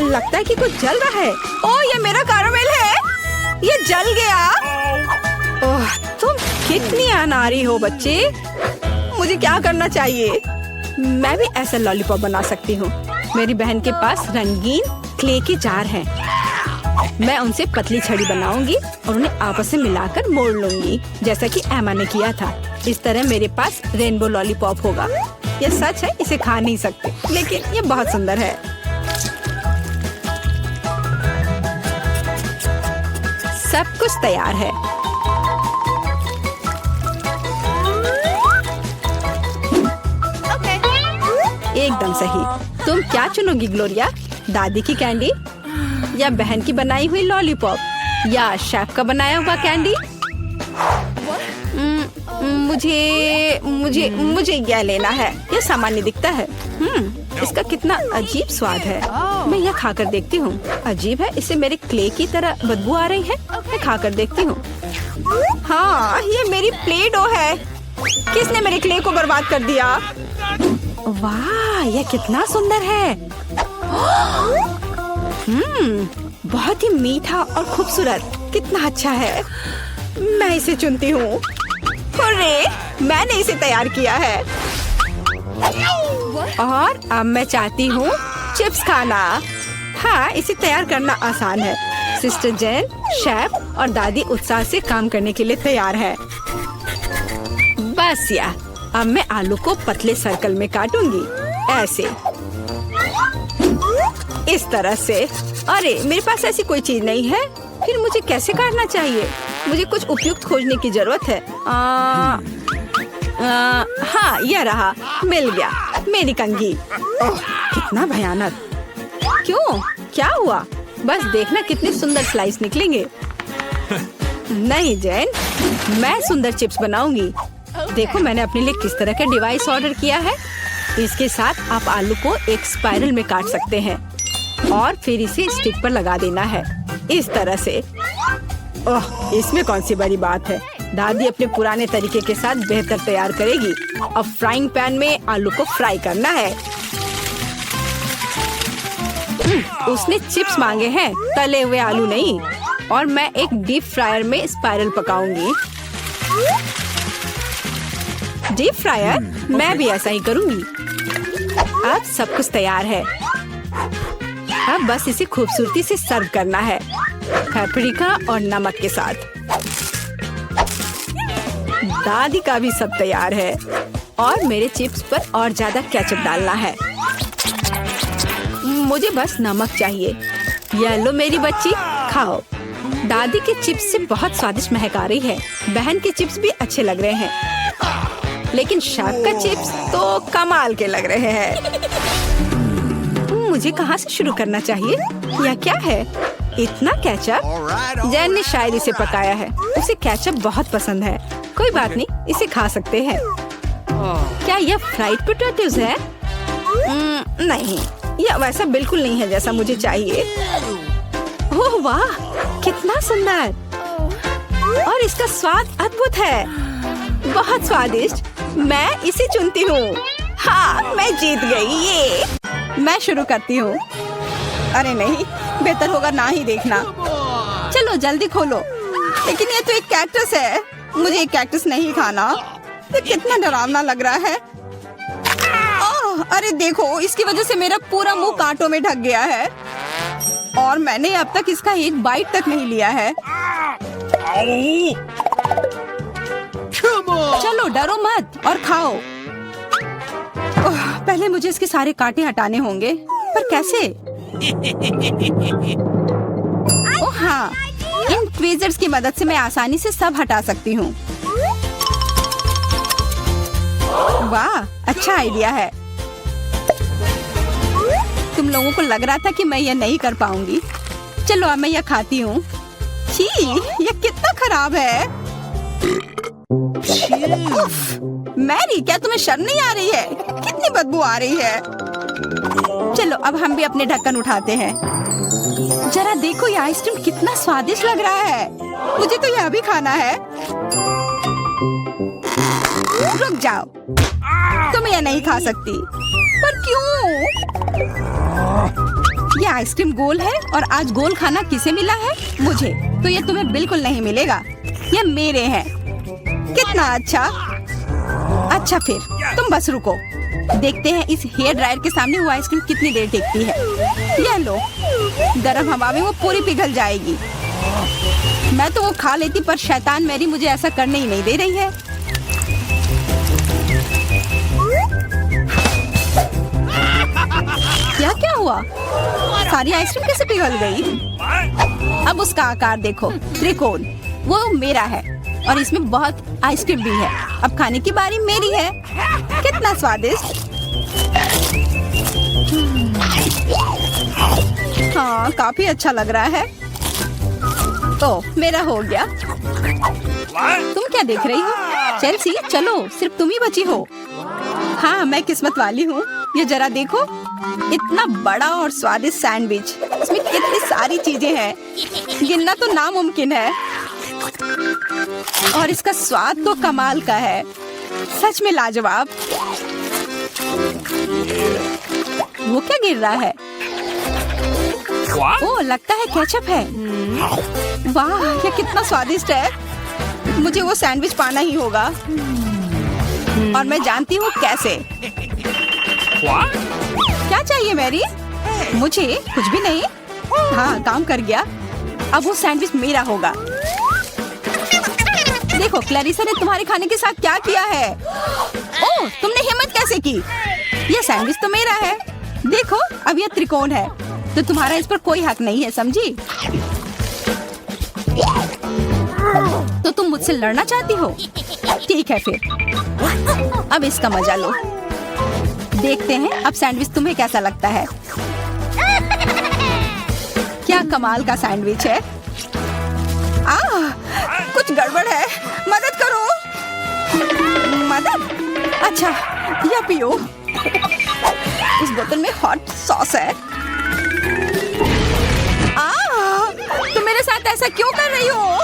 लगता है कि कुछ जल रहा है। ओह, ये मेरा कैरमेल है। ये जल गया। ओह, तुम कितनी अनाड़ी हो बच्चे। मुझे क्या करना चाहिए? मैं भी ऐसा लॉलीपॉप बना सकती हूँ। मेरी बहन के पास रंगीन क्ले के जार हैं। मैं उनसे पतली छड़ी बनाऊंगी और उन्हें आपस में मिलाकर मोड़ लूंगी, जैसा कि एमा ने किया था। इस तरह मेरे पास रेनबो लॉलीपॉप होगा। ये सच है, इसे खा नहीं सकते, लेकिन ये बहुत सुंदर है। सब कुछ तैयार है। एकदम सही। तुम क्या चुनोगी ग्लोरिया? दादी की कैंडी या बहन की बनाई हुई लॉलीपॉप या शेफ का बनाया हुआ कैंडी? मुझे मुझे मुझे यह लेना है। यह सामान्य दिखता है। इसका कितना अजीब स्वाद है। मैं यह खाकर देखती हूँ। अजीब है, इसे मेरे क्ले की तरह बदबू आ रही है। मैं खाकर देखती हूँ। हाँ, ये मेरी प्ले डो है। किसने मेरे क्ले को बर्बाद कर दिया? वाह, यह कितना सुंदर है। बहुत ही मीठा और खूबसूरत। कितना अच्छा है। मैं इसे चुनती हूँ। अरे, मैंने इसे तैयार किया है और अब मैं चाहती हूँ चिप्स खाना। हाँ, इसे तैयार करना आसान है। सिस्टर जेन, शेफ और दादी उत्साह से काम करने के लिए तैयार है। बस या अब मैं आलू को पतले सर्कल में काटूंगी, ऐसे, इस तरह से। अरे, मेरे पास ऐसी कोई चीज नहीं है। फिर मुझे कैसे काटना चाहिए? मुझे कुछ उपयुक्त खोजने की जरूरत है। हाँ, यह रहा, मिल गया, मेरी कंघी। ओह, कितना भयानक। क्यों? क्या हुआ? बस देखना कितने सुंदर स्लाइस निकलेंगे। नहीं जैन, मैं सुंदर चिप्स बनाऊंगी। देखो मैंने अपने लिए किस तरह का डिवाइस ऑर्डर किया है। इसके साथ आप आलू को एक स्पाइरल में काट सकते हैं और फिर इसे स्टिक पर लगा देना है, इस तरह से। ओह, इसमें कौन सी बड़ी बात है। दादी अपने पुराने तरीके के साथ बेहतर तैयार करेगी। अब फ्राइंग पैन में आलू को फ्राई करना है। उसने चिप्स मांगे हैं, तले हुए आलू नहीं। और मैं एक डीप फ्रायर में स्पाइरल पकाऊंगी। Deep fryer? मैं भी ऐसा ही करूंगी। अब सब कुछ तैयार है। अब बस इसे खूबसूरती से सर्व करना है, पेपरिका और नमक के साथ। दादी का भी सब तैयार है और मेरे चिप्स पर और ज्यादा केचप डालना है। मुझे बस नमक चाहिए। ये लो मेरी बच्ची, खाओ। दादी के चिप्स से बहुत स्वादिष्ट महक आ रही है। बहन के चिप्स भी अच्छे लग रहे हैं, लेकिन शेफ का चिप्स तो कमाल के लग रहे हैं। मुझे कहाँ से शुरू करना चाहिए? यह क्या है? इतना केचप? जैन ने शायद इसे पकाया है। उसे केचप बहुत पसंद है। कोई बात नहीं, इसे खा सकते हैं। क्या यह फ्राइड पोटैटोज है? नहीं, यह वैसा बिल्कुल नहीं है जैसा मुझे चाहिए। ओह वाह, कितना सुंदर। और इसका स्वाद अद्भुत है, बहुत स्वादिष्ट। मैं इसे चुनती हूँ। हाँ, मैं जीत गई। ये मैं शुरू करती हूँ। अरे नहीं, बेहतर होगा ना ही देखना। चलो जल्दी खोलो। लेकिन ये तो एक कैक्टस है। मुझे एक कैक्टस नहीं खाना। ये कितना डरावना लग रहा है। ओह, अरे देखो, इसकी वजह से मेरा पूरा मुंह कांटों में ढक गया है और मैंने अब तक इसका एक बाइट तक नहीं लिया है। चलो डरो मत और खाओ। ओह, पहले मुझे इसके सारे कांटे हटाने होंगे, पर कैसे? ओह हाँ, इन ट्वीजर्स की मदद से मैं आसानी से सब हटा सकती हूँ। वाह, अच्छा आइडिया है। तुम लोगों को लग रहा था कि मैं यह नहीं कर पाऊंगी। चलो अब मैं यह खाती हूँ। छी, यह कितना खराब है। उफ, मैरी, क्या तुम्हें शर्म नहीं आ रही है? कितनी बदबू आ रही है। चलो अब हम भी अपने ढक्कन उठाते हैं। जरा देखो, ये आइसक्रीम कितना स्वादिष्ट लग रहा है। मुझे तो यह भी खाना है। रुक जाओ, तुम यह नहीं खा सकती। पर क्यों? ये आइसक्रीम गोल है और आज गोल खाना किसे मिला है? मुझे। तो ये तुम्हें बिल्कुल नहीं मिलेगा। ये मेरे हैं। कितना अच्छा। अच्छा फिर तुम बस रुको, देखते हैं इस हेयर ड्रायर के सामने वो आइसक्रीम कितनी देर टिकती है। यह लो, गर्म हवा में वो पूरी पिघल जाएगी। मैं तो वो खा लेती, पर शैतान मैरी मुझे ऐसा करने ही नहीं दे रही है। क्या क्या हुआ? सारी आइसक्रीम कैसे पिघल गई? अब उसका आकार देखो, त्रिकोण। वो मेरा है और इसमें बहुत आइसक्रीम भी है। अब खाने की बारी मेरी है। कितना स्वादिष्ट। हाँ, काफी अच्छा लग रहा है। तो मेरा हो गया। तुम क्या देख रही हो? चेल्सी, चलो, सिर्फ तुम ही बची हो। हाँ, मैं किस्मत वाली हूँ। ये जरा देखो, इतना बड़ा और स्वादिष्ट सैंडविच। इसमें कितनी सारी चीजें हैं, गिनना तो नामुमकिन है। और इसका स्वाद तो कमाल का है, सच में लाजवाब। वो क्या गिर रहा है? What? ओह, लगता है केचप है। वाह, ये कितना स्वादिष्ट है। मुझे वो सैंडविच पाना ही होगा। और मैं जानती हूँ कैसे। What? क्या चाहिए मैरी? मुझे कुछ भी नहीं। हाँ, काम कर गया। अब वो सैंडविच मेरा होगा। देखो, क्लैरिसा ने तुम्हारे खाने के साथ क्या किया है। ओह, तुमने हिम्मत कैसे की? ये सैंडविच तो मेरा है। देखो, अब ये त्रिकोण है, तो तुम्हारा इस पर कोई हक नहीं है, समझी? तो तुम मुझसे लड़ना चाहती हो? ठीक है फिर, अब इसका मजा लो। देखते हैं अब सैंडविच तुम्हें कैसा लगता है। क्या कमाल का सैंडविच है। कुछ गड़बड़ है, मदद करो। मदद? अच्छा, या पियो। उस बोतल में हॉट सॉस है। तुम मेरे साथ ऐसा क्यों कर रही हो?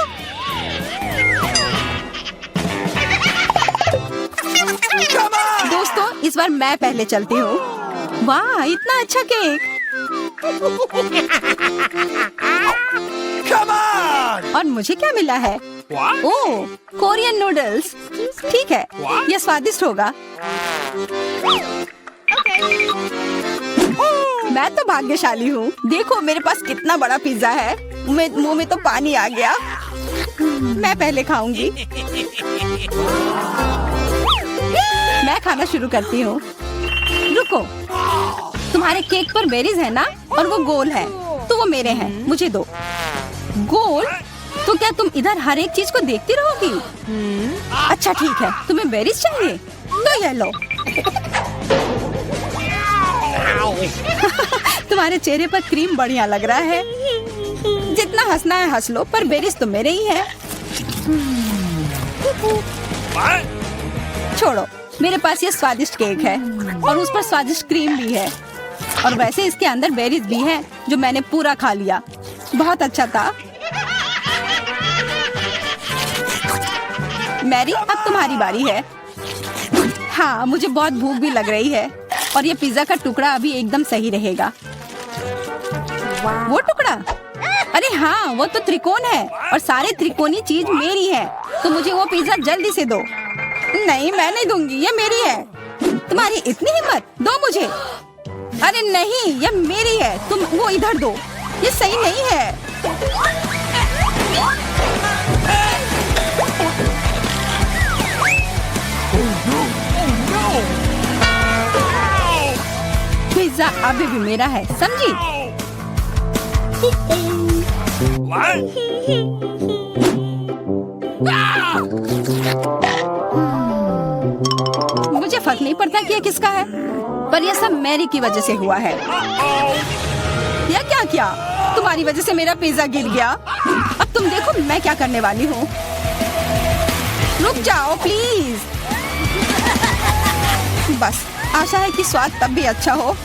दोस्तों, इस बार मैं पहले चलती हूँ। वाह, इतना अच्छा केक। Come on! और मुझे क्या मिला है? What? Oh, Korean noodles. ठीक है, यह स्वादिष्ट होगा। मैं तो भाग्यशाली हूँ। देखो, मेरे पास कितना बड़ा पिज्जा है। मुंह में तो पानी आ गया। मैं पहले खाऊंगी। मैं खाना शुरू करती हूँ। रुको, तुम्हारे केक पर बेरीज है ना, और वो गोल है, तो वो मेरे हैं। मुझे दो। गोल? तो क्या तुम इधर हर एक चीज को देखती रहोगी? अच्छा ठीक है, तुम्हें बेरीज चाहिए तो ये लो। तुम्हारे चेहरे पर क्रीम बढ़िया लग रहा है। जितना हंसना है हंस लो, पर बेरीज तो मेरे ही है। छोड़ो, मेरे पास ये स्वादिष्ट केक है और उस पर स्वादिष्ट क्रीम भी है। और वैसे इसके अंदर बेरीज भी है, जो मैंने पूरा खा लिया। बहुत अच्छा था। मैरी, अब तुम्हारी बारी है। हाँ, मुझे बहुत भूख भी लग रही है और ये पिज्जा का टुकड़ा अभी एकदम सही रहेगा। वो टुकड़ा? अरे हाँ, वो तो त्रिकोण है और सारे त्रिकोणी चीज मेरी है, तो मुझे वो पिज्जा जल्दी से दो। नहीं, मैं नहीं दूंगी, ये मेरी है। तुम्हारी इतनी हिम्मत, दो मुझे। अरे नहीं, ये मेरी है, तुम वो इधर दो। ये सही नहीं है। पिज्जा अभी भी मेरा है, समझी? मुझे फर्क नहीं पड़ता कि ये किसका है, पर यह सब मैरी की वजह से हुआ है। यह क्या किया? तुम्हारी वजह से मेरा पिज्जा गिर गया। अब तुम देखो मैं क्या करने वाली हूँ। रुक जाओ प्लीज। बस, आशा है कि स्वाद तब भी अच्छा हो।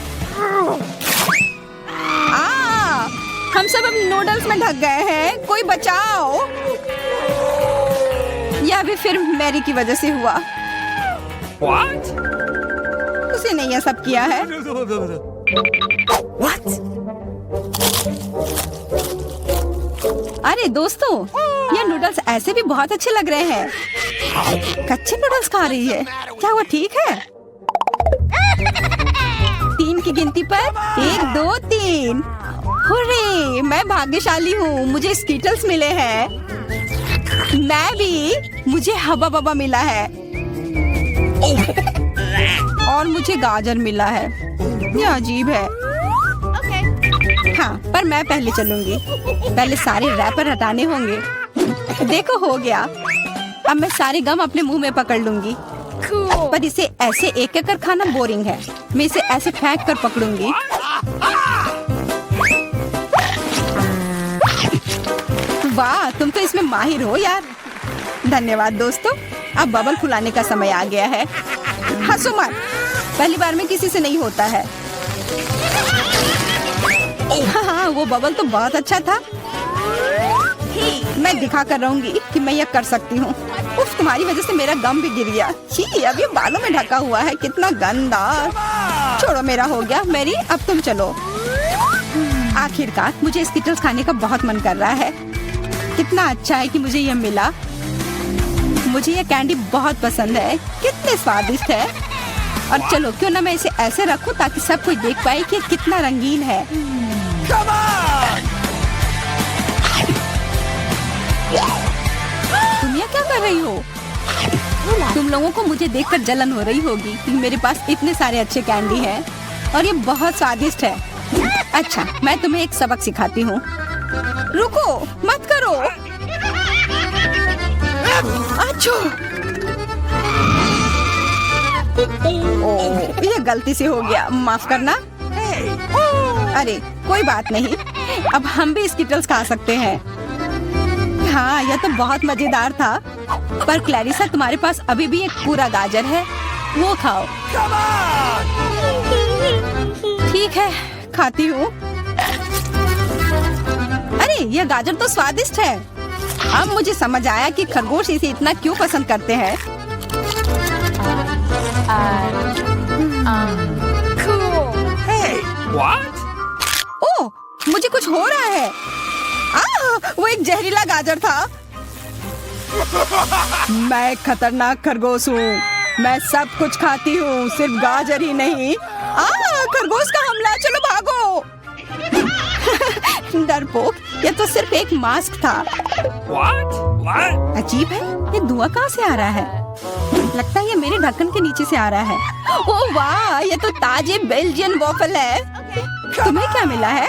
हम सब अब नूडल्स में ढक गए हैं, कोई बचाओ। यह भी फिर मैरी की वजह से हुआ। What? उसी ने यह सब किया है। What? अरे दोस्तों, ये नूडल्स ऐसे भी बहुत अच्छे लग रहे हैं। कच्चे नूडल्स खा रही है, क्या वो ठीक है? 3 की गिनती पर 1, 2, 3। हुर्रे, मैं भाग्यशाली हूँ, मुझे स्कीटल्स मिले हैं। मैं भी, मुझे हबा बबा मिला है और मुझे गाजर मिला है। ये अजीब है। हाँ, पर मैं पहले चलूंगी। पहले सारे रैपर हटाने होंगे। देखो, हो गया। अब मैं सारे गम अपने मुंह में पकड़ लूंगी। पर इसे ऐसे एक एक कर खाना बोरिंग है। मैं इसे ऐसे फेंक कर पकड़ूंगी। वाह, तुम तो इसमें माहिर हो यार। धन्यवाद दोस्तों। अब बबल फुलाने का समय आ गया है। हंसो मत, पहली बार में किसी से नहीं होता है। हाँ, वो बबल तो बहुत अच्छा था। मैं दिखा कर रहूंगी कि मैं ये कर सकती हूँ। उफ, तुम्हारी वजह से मेरा गम भी गिर गया। छी, अब ये बालों में ढका हुआ है, कितना गंदा। छोड़ो, मेरा हो गया। मेरी, अब तुम चलो। आखिरकार मुझे स्कीटल्स खाने का बहुत मन कर रहा है। कितना अच्छा है कि मुझे ये मिला। मुझे ये कैंडी बहुत पसंद है। कितने स्वादिष्ट है। और चलो, क्यों ना मैं इसे ऐसे रखूं ताकि सब कोई देख पाए कि कितना रंगीन है। तुम ये क्या कर रही हो? तुम लोगों को मुझे देखकर जलन हो रही होगी कि मेरे पास इतने सारे अच्छे कैंडी हैं और ये बहुत स्वादिष्ट है। अच्छा, मैं तुम्हें एक सबक सिखाती हूँ। रुको, मत करो। अच्छा, ओह, ये गलती से हो गया, माफ करना। अरे कोई बात नहीं, अब हम भी स्कीटल्स खा सकते हैं। हाँ, यह तो बहुत मजेदार था। पर क्लैरिसा, तुम्हारे पास अभी भी एक पूरा गाजर है, वो खाओ। ठीक है, खाती हूँ। अरे, यह गाजर तो स्वादिष्ट है। अब मुझे समझ आया कि खरगोश इसे इतना क्यों पसंद करते हैं। What? ओह, मुझे कुछ हो रहा है। वो एक जहरीला गाजर था। मैं एक खतरनाक खरगोश हूँ। मैं सब कुछ खाती हूँ, सिर्फ गाजर ही नहीं। खरगोश का हमला, चलो भागो। डरपोक, ये तो सिर्फ एक मास्क था। What? What? अजीब है, ये धुआं कहाँ से आ रहा है? लगता है ये मेरे ढक्कन के नीचे से आ रहा है। ओह वाह, ये तो ताजे बेल्जियन वॉफल है। तुम्हें क्या मिला है?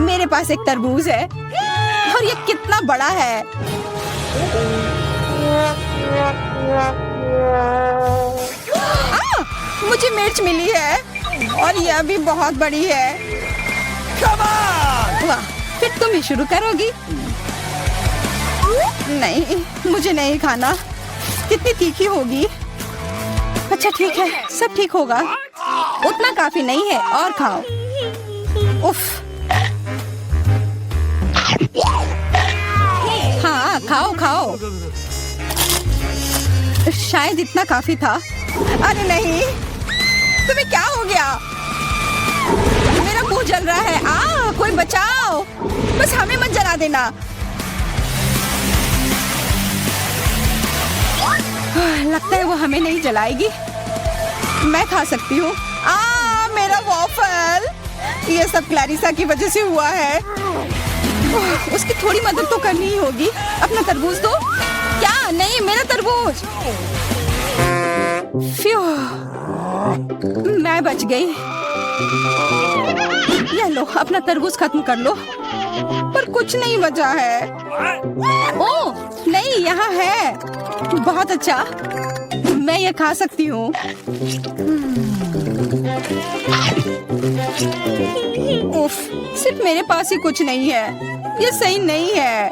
मेरे पास एक तरबूज है और ये कितना बड़ा है। मुझे मिर्च मिली है और यह भी बहुत बड़ी है। वाह, फिर तुम ही शुरू करोगी? नहीं, मुझे नहीं खाना। कितनी तीखी होगी। अच्छा ठीक है, सब ठीक होगा। उतना काफी नहीं है, और खाओ। उफ। हाँ, खाओ खाओ। शायद इतना काफी था। अरे नहीं, तुम्हें क्या हो गया? मेरा मुंह जल रहा है। कोई बचाओ, बस हमें मत जला देना। लगता है वो हमें नहीं जलाएगी। मैं खा सकती हूँ। मेरा वॉफल। ये सब क्लैरिसा की वजह से हुआ है। उसकी थोड़ी मदद तो करनी ही होगी। अपना तरबूज दो। क्या? नहीं, मेरा तरबूज। फ्यू, मैं बच गई। ये लो, अपना तरबूज खत्म कर लो। पर कुछ नहीं बचा है। ओह नहीं, यहाँ है। बहुत अच्छा, मैं ये खा सकती हूँ। उफ, सिर्फ मेरे पास ही कुछ नहीं है। ये सही नहीं है।